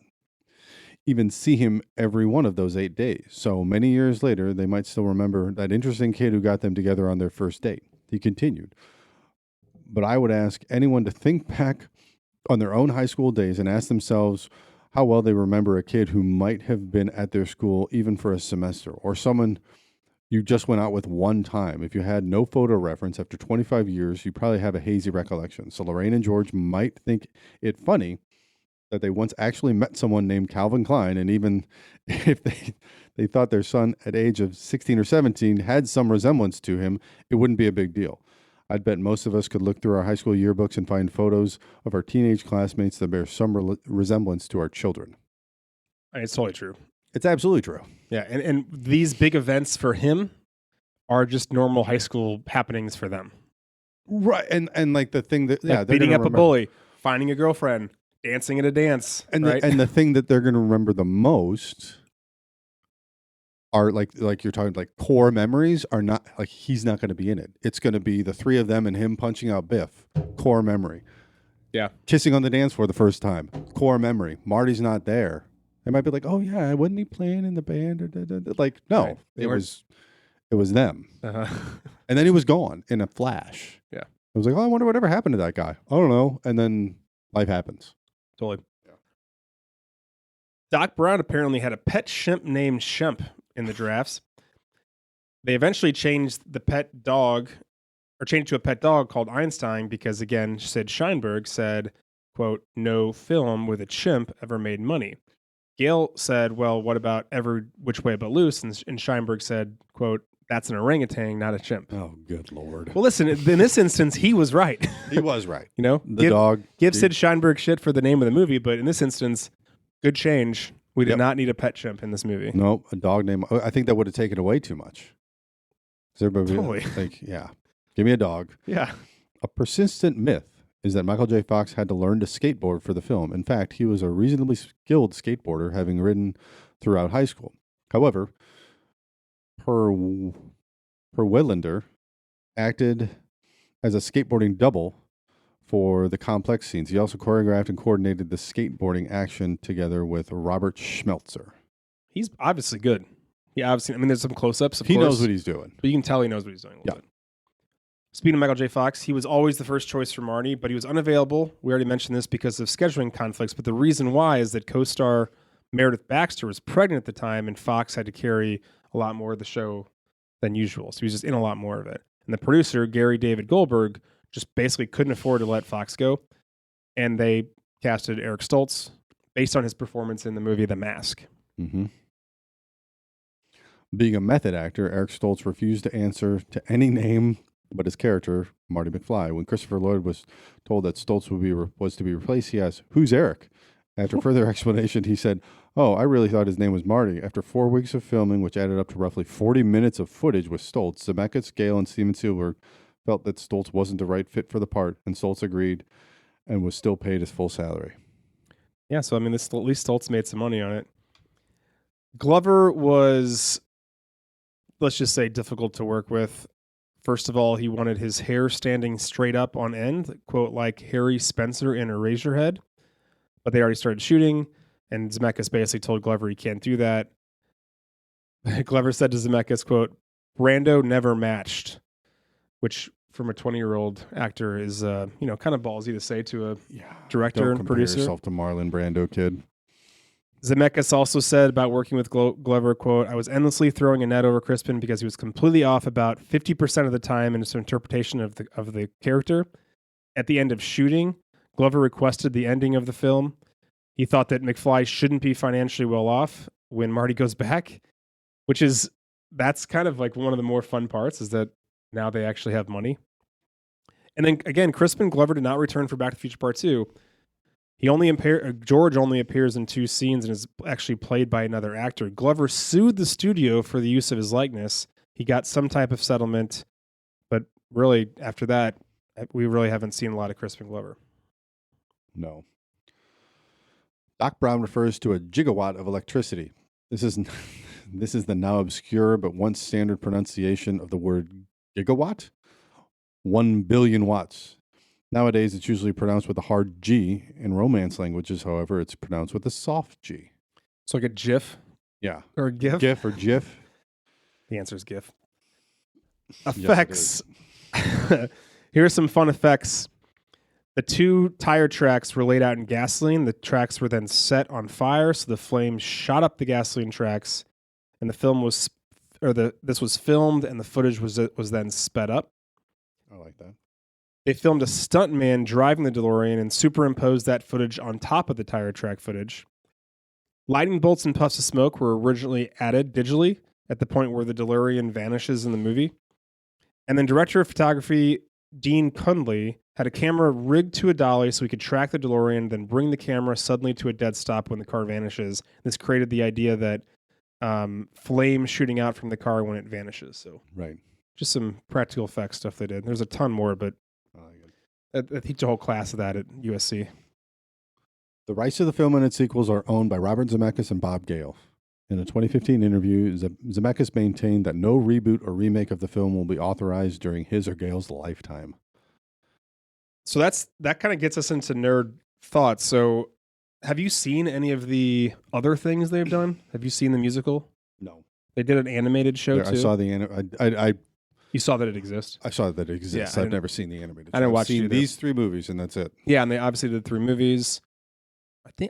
even see him every one of those 8 days. So many years later, they might still remember that interesting kid who got them together on their first date. He continued, but I would ask anyone to think back on their own high school days and ask themselves how well they remember a kid who might have been at their school even for a semester, or someone you just went out with one time. If you had no photo reference after 25 years, you probably have a hazy recollection. So Lorraine and George might think it funny that they once actually met someone named Calvin Klein, and even if they thought their son at age of 16 or 17 had some resemblance to him, it wouldn't be a big deal. I'd bet most of us could look through our high school yearbooks and find photos of our teenage classmates that bear some resemblance to our children.
It's totally true.
It's absolutely true.
Yeah, and these big events for him are just normal high school happenings for them.
Right, and like the thing that
Like beating up a bully, finding a girlfriend, dancing at a dance,
and
right?
the thing that they're going to remember the most are like you're talking, like core memories are not, like he's not going to be in it. It's going to be the three of them and him punching out Biff. Core memory.
Yeah.
Kissing on the dance floor the first time. Core memory. Marty's not there. They might be like, oh yeah, wasn't he playing in the band? Or like, no,
Right.
it was them.
Uh-huh.
And then he was gone in a flash.
Yeah.
I was like, oh, I wonder whatever happened to that guy. I don't know. And then life happens.
Totally. Yeah. Doc Brown apparently had a pet chimp named Shemp in the drafts. They eventually changed the pet dog, or changed to a pet dog called Einstein because, again, Sid Sheinberg said, quote, no film with a chimp ever made money. Gail said, well, what about Every Which Way But Loose? And Sheinberg said, quote, that's an orangutan, not a chimp.
Oh, good Lord.
Well, listen, in this instance, he was right.
He was right.
You know,
The dog.
Give Sid Sheinberg shit for the name of the movie, but in this instance, good change. We did
Yep.
not need a pet chimp in this movie.
Nope, a dog named. I think that would have taken away too much. Is everybody
Totally.
like, yeah, give me a dog.
Yeah.
A persistent myth is that Michael J. Fox had to learn to skateboard for the film. In fact, he was a reasonably skilled skateboarder, having ridden throughout high school. However, per Welander acted as a skateboarding double for the complex scenes. He also choreographed and coordinated the skateboarding action together with Robert Schmelzer.
He's obviously good. He obviously, I mean, there's some close-ups, of
He
course.
knows what he's doing.
But you can tell he knows what he's doing a little
Yeah.
bit. Speaking of Michael J. Fox, he was always the first choice for Marty, but he was unavailable. We already mentioned this because of scheduling conflicts, but the reason why is that co-star Meredith Baxter was pregnant at the time, and Fox had to carry a lot more of the show than usual. So he was just in a lot more of it. And the producer, Gary David Goldberg, just basically couldn't afford to let Fox go. And they casted Eric Stoltz based on his performance in the movie The Mask.
Mm-hmm. Being a method actor, Eric Stoltz refused to answer to any name but his character, Marty McFly. When Christopher Lloyd was told that Stoltz was to be replaced, he asked, "Who's Eric?" After further explanation, he said, "Oh, I really thought his name was Marty." After 4 weeks of filming, which added up to roughly 40 minutes of footage with Stoltz, Zemeckis, Gale, and Steven Spielberg felt that Stoltz wasn't the right fit for the part, and Stoltz agreed and was still paid his full salary.
Yeah, so I mean, at least Stoltz made some money on it. Glover was, let's just say, difficult to work with. First of all, he wanted his hair standing straight up on end, quote, like Harry Spencer in Eraserhead. But they already started shooting, and Zemeckis basically told Glover he can't do that. Glover said to Zemeckis, quote, Brando never matched, which from a 20-year-old actor is, kind of ballsy to say to a director
Don't
and
compare
producer.
yourself to Marlon Brando, kid.
Zemeckis also said about working with Glover, quote, I was endlessly throwing a net over Crispin because he was completely off about 50% of the time in his interpretation of the character. At the end of shooting, Glover requested the ending of the film. He thought that McFly shouldn't be financially well off when Marty goes back, that's kind of like one of the more fun parts, is that now they actually have money. And then again, Crispin Glover did not return for Back to the Future Part 2. George only appears in 2 scenes and is actually played by another actor. Glover sued the studio for the use of his likeness. He got some type of settlement, but really after that, we really haven't seen a lot of Crispin Glover.
No. Doc Brown refers to a gigawatt of electricity. This is the now obscure but once standard pronunciation of the word gigawatt. 1 billion watts. Nowadays, it's usually pronounced with a hard G. In Romance languages, however, it's pronounced with a soft G.
So like a GIF?
Yeah.
Or a GIF?
GIF or GIF.
The answer is GIF.
Yes, it
Effects. Here are some fun effects. The 2 tire tracks were laid out in gasoline. The tracks were then set on fire, so the flames shot up the gasoline tracks, and this was filmed, and the footage was then sped up.
I like that.
They filmed a stuntman driving the DeLorean and superimposed that footage on top of the tire track footage. Lightning bolts and puffs of smoke were originally added digitally at the point where the DeLorean vanishes in the movie. And then director of photography Dean Cundley had a camera rigged to a dolly so he could track the DeLorean, then bring the camera suddenly to a dead stop when the car vanishes. This created the idea that flame shooting out from the car when it vanishes. So
Right.
just some practical effects stuff they did. There's a ton more, but
I like it.
I teach a whole class of that at USC.
The rights to the film and its sequels are owned by Robert Zemeckis and Bob Gale. In a 2015 interview, Zemeckis maintained that no reboot or remake of the film will be authorized during his or Gale's lifetime.
So that kind of gets us into nerd thoughts. So have you seen any of the other things they've done? Have you seen the musical?
No.
They did an animated show too.
I saw the
You saw that it exists?
I saw that it exists.
Yeah,
I've never seen the animated show.
I didn't watch
I've seen
either.
these 3 movies and that's it.
Yeah, and they obviously did 3 movies.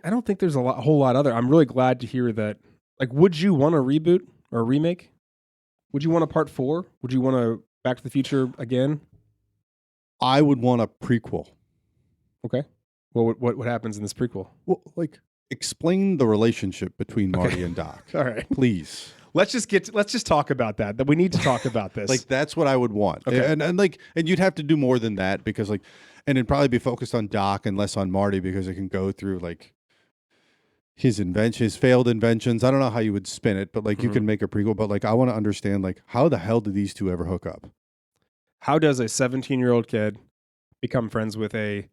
I don't think there's a whole lot other. I'm really glad to hear that. Like, would you want a reboot or a remake? Would you want a part 4? Would you want a Back to the Future again?
I would want a prequel.
Okay. Well, what happens in this prequel?
Well, like explain the relationship between Marty and Doc.
All right.
Please.
Let's just talk about that. That we need to talk about this.
Like that's what I would want.
Okay.
And you'd have to do more than that because and it'd probably be focused on Doc and less on Marty because it can go through like his failed inventions. I don't know how you would spin it, but you can make a prequel, but I want to understand how the hell did these 2 ever hook up?
How does a 17-year-old kid become friends with a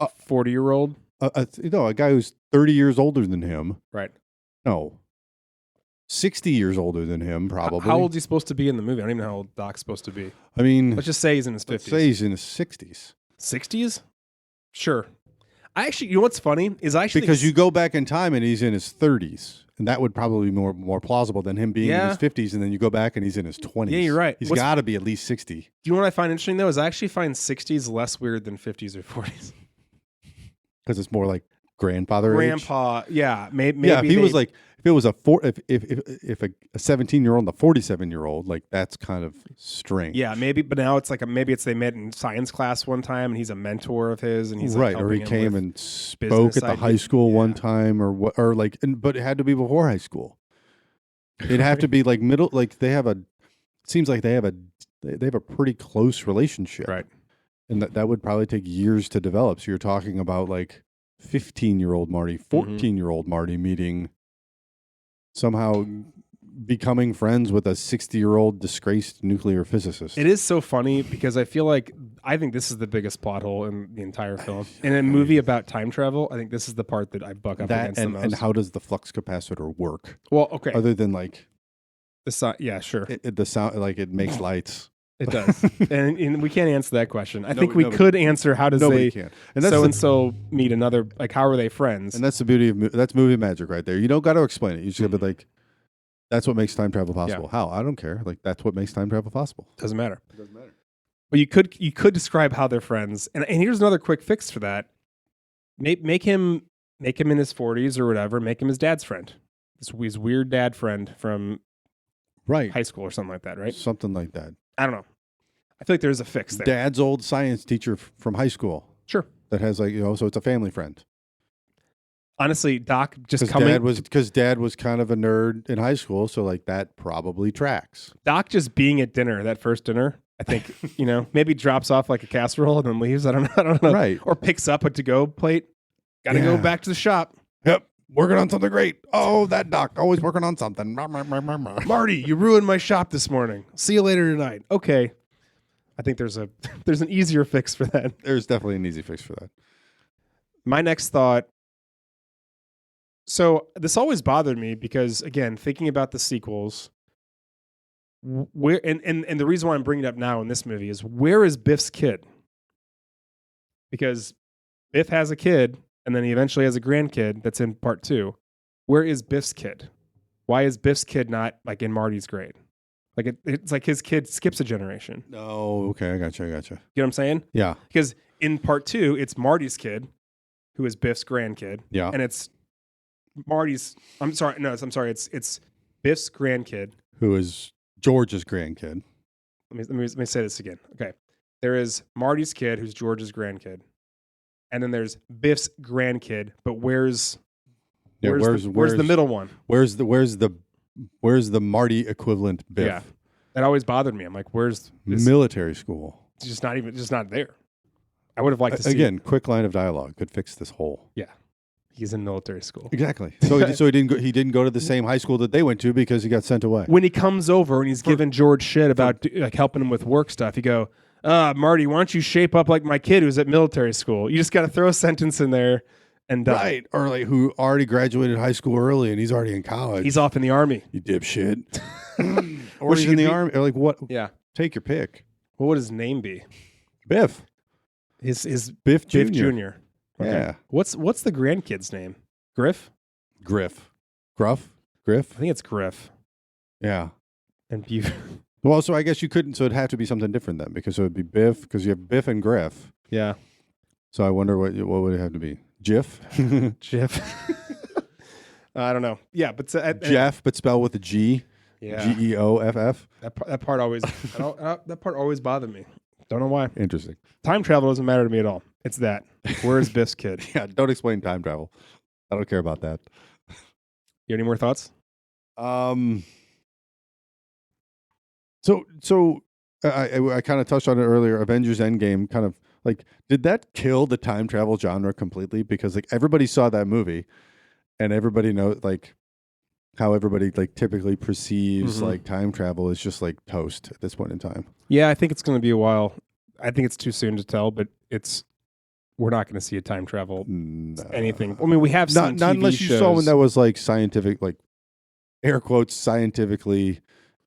40-year-old?
A guy who's 30 years older than him.
Right.
No. 60 years older than him, probably.
How old is he supposed to be in the movie? I don't even know how old Doc's supposed to be.
I mean,
let's just say he's in his 50s.
Let's say he's in his 60s.
60s? Sure. You know what's funny is
because you go back in time and he's in his 30s, and that would probably be more plausible than him being in his 50s, and then you go back and he's in his 20s.
Yeah, you're right.
He's got to be at least 60.
Do you know what I find interesting though? Is I actually find 60s less weird than 50s or 40s.
Because it's more like grandfather
Grandpa,
age.
Yeah, maybe.
Yeah, if it was a 17-year-old and a 47-year-old, that's kind of strange.
Yeah, maybe, but now it's maybe they met in science class one time, and he's a mentor of his, and he's
right, or he came and spoke at the high school one time, or what, or but it had to be before high school. It'd have to be middle. They have it seems like they have a pretty close relationship,
right?
And that would probably take years to develop. So you're talking about 15-year-old Marty, 14-year-old Marty meeting, somehow becoming friends with a 60-year-old disgraced nuclear physicist.
It is so funny because I think this is the biggest plot hole in the entire film. In a movie about time travel, I think this is the part that I buck up against the most.
And how does the flux capacitor work?
Well, okay.
Other than
the sound, yeah, sure.
The sound, it makes lights.
It does, and we can't answer that question. I think we could answer how does
nobody can. And that's
so and so meet another, how are they friends?
And that's the beauty of that's movie magic right there. You don't got to explain it. You just got to be that's what makes time travel possible.
Yeah.
How? I don't care. That's what makes time travel possible.
Doesn't matter.
It doesn't matter.
But you could describe how they're friends, and here's another quick fix for that: make him in his 40s or whatever. Make him his dad's friend. His weird dad friend from high school or something like that, right?
Something like that.
I don't know. I feel like there's a fix there.
Dad's old science teacher from high school.
Sure.
That has so it's a family friend.
Honestly, Doc just coming
because Dad was kind of a nerd in high school, so that probably tracks.
Doc just being at dinner, that first dinner, I think maybe drops off a casserole and then leaves. I don't know.
Right.
Or picks up a to-go plate. Got to go back to the shop.
Yep. Working on something great. Oh, that Doc always working on something.
Marty, you ruined my shop this morning. See you later tonight. Okay. I think there's an easier fix for that.
There's definitely an easy fix for that.
My next thought. So this always bothered me because, again, thinking about the sequels, where and the reason why I'm bringing it up now in this movie is where is Biff's kid? Because Biff has a kid, and then he eventually has a grandkid that's in part 2. Where is Biff's kid? Why is Biff's kid not in Marty's grade? It's like his kid skips a generation.
Oh, okay. I gotcha.
You know what I'm saying?
Yeah.
Because in part 2, it's Marty's kid, who is Biff's grandkid.
Yeah.
And it's Marty's. I'm sorry. It's Biff's grandkid.
Who is George's grandkid.
Let me say this again. Okay. There is Marty's kid, who's George's grandkid. And then there's Biff's grandkid. But where's the middle one?
Where's the Marty equivalent Biff?
Yeah. That always bothered me. I'm like, where's this?
Military school.
It's just not there. I would have liked to see
again. Quick line of dialogue could fix this hole.
Yeah, he's in military school.
Exactly. So he didn't go to the same high school that they went to because he got sent away.
When he comes over and he's giving George shit about like helping him with work stuff, you go, Marty, why don't you shape up like my kid who's at military school? You just got to throw a sentence in there and done.
Right, or like who already graduated high school early and he's already in college.
He's off in the army.
You dipshit. Or he's in the army. Or like what?
Yeah.
Take your pick.
What would his name be?
Biff.
His
Biff Jr.
Biff Jr. Okay.
Yeah.
What's the grandkid's name? Griff?
Griff. Gruff? Griff?
I think it's Griff.
Yeah.
And Buf.
Well, so I guess you couldn't. So it'd have to be something different then, because it would be Biff, because you have Biff and Griff.
Yeah.
So I wonder what would it have to be? Jiff?
Jiff. I don't know. Yeah, but
Jeff, but spelled with a G.
Yeah.
Geoff.
That part always that part always bothered me. Don't know why.
Interesting.
Time travel doesn't matter to me at all. It's that. Where's Biff's kid?
Yeah, don't explain time travel. I don't care about that.
You have any more thoughts?
So I kind of touched on it earlier. Avengers Endgame kind of like, did that kill the time travel genre completely? Because like everybody saw that movie and everybody knows like how everybody like typically perceives like time travel is just like toast at this point in time.
Yeah, I think it's going to be a while. I think it's too soon to tell, but we're not going to see a time travel anything. I mean, we have seen
not
TV
unless
shows.
you saw one that was like scientific, like air quotes scientifically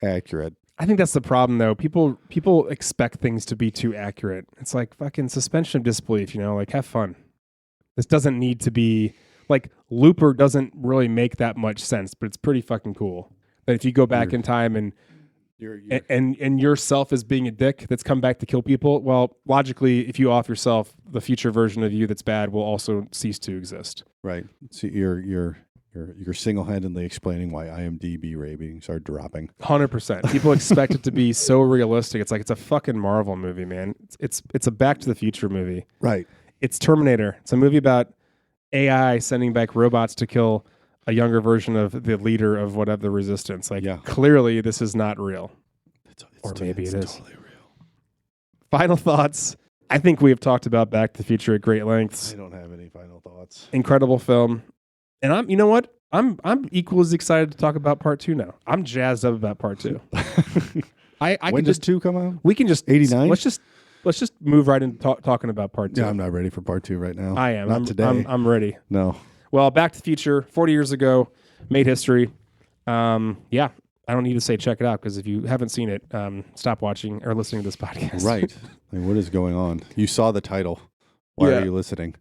accurate.
I think that's the problem, though. People expect things to be too accurate. It's like fucking suspension of disbelief, you know? Like, have fun. This doesn't need to be like Looper doesn't really make that much sense, but it's pretty fucking cool. That if you go back in time and yourself as being a dick that's come back to kill people, well, logically, if you off yourself, the future version of you that's bad will also cease to exist.
Right. So you're single-handedly explaining why IMDb ratings are dropping.
100%. People expect it to be so realistic. It's like it's a fucking Marvel movie, man. It's a Back to the Future movie.
Right.
It's Terminator. It's a movie about AI sending back robots to kill a younger version of the leader of whatever the resistance. Like, clearly this is not real. Or maybe it is.
Totally real.
Final thoughts. I think we have talked about Back to the Future at great lengths.
I don't have any final thoughts.
Incredible film. And you know what? I'm equally as excited to talk about part 2 now. I'm jazzed up about part 2.
When does 2 come out?
We can just
89.
Let's just move right into talking about part 2.
Yeah, I'm not ready for part 2 right now.
I am.
Not today.
I'm ready.
No.
Well, Back to the Future, 40 years ago, made history. Yeah, I don't need to say check it out, because if you haven't seen it, stop watching or listening to this podcast.
Right. Like, what is going on? You saw the title. Why are you listening?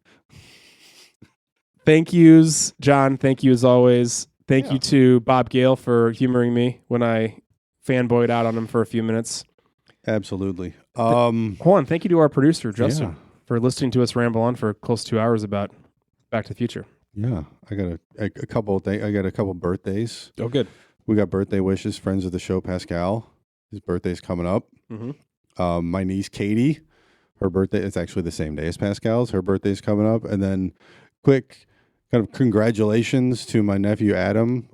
Thank yous, John. Thank you as always. Thank you to Bob Gale for humoring me when I fanboyed out on him for a few minutes.
Absolutely.
Hold on. Thank you to our producer, Justin, for listening to us ramble on for close to 2 hours about Back to the Future.
Yeah. I got a couple things. I got a couple birthdays.
Oh, good.
We got birthday wishes. Friends of the show, Pascal. His birthday's coming up.
Mm-hmm.
My niece, Katie, her birthday, it's actually the same day as Pascal's. Her birthday's coming up. And then quick kind of congratulations to my nephew, Adam.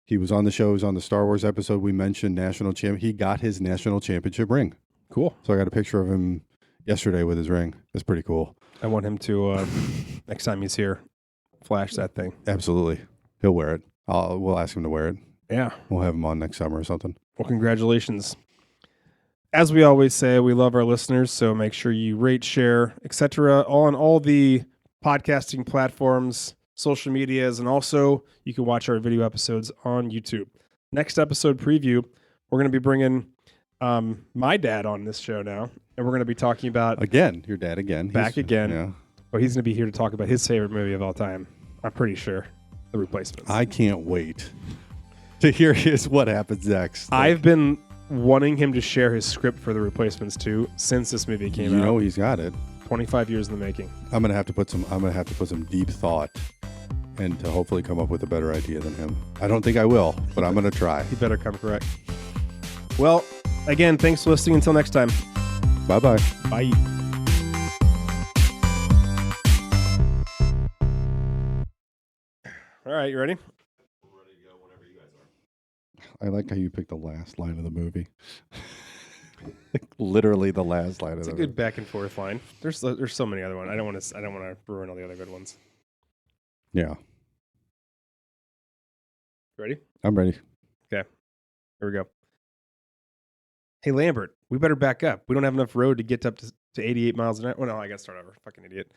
He was on the show. He was on the Star Wars episode. We mentioned national champ. He got his national championship ring.
Cool.
So I got a picture of him yesterday with his ring. That's pretty cool.
I want him to, next time he's here, flash that thing.
Absolutely. He'll wear it. We'll ask him to wear it.
Yeah.
We'll have him on next summer or something.
Well, congratulations. As we always say, we love our listeners, so make sure you rate, share, etc. on all the podcasting platforms, social medias, and also you can watch our video episodes on YouTube. Next episode preview, we're going to be bringing my dad on this show now, and we're going to be talking about...
Again, your dad again.
Back again.
Yeah.
But he's going to be here to talk about his favorite movie of all time. I'm pretty sure. The Replacements.
I can't wait to hear what happens next.
I've been wanting him to share his script for The Replacements too since this movie came out.
You know he's got it.
25 years in the making.
I'm gonna have to put some deep thought, and to hopefully come up with a better idea than him. I don't think I will, but I'm gonna try.
You better come correct. Well, again, thanks for listening. Until next time.
Bye-bye.
Bye. All right, you ready?
I like how you picked the last line of the movie. Literally the last line
It's
of
a
the
good
movie.
back and forth line. There's so many other ones. I don't want to ruin all the other good ones.
Yeah,
Ready?
I'm ready.
Here we go. Hey Lambert, we better back up. We don't have enough road to get up to 88 miles an hour. Well, no, I got to start over. Fucking idiot.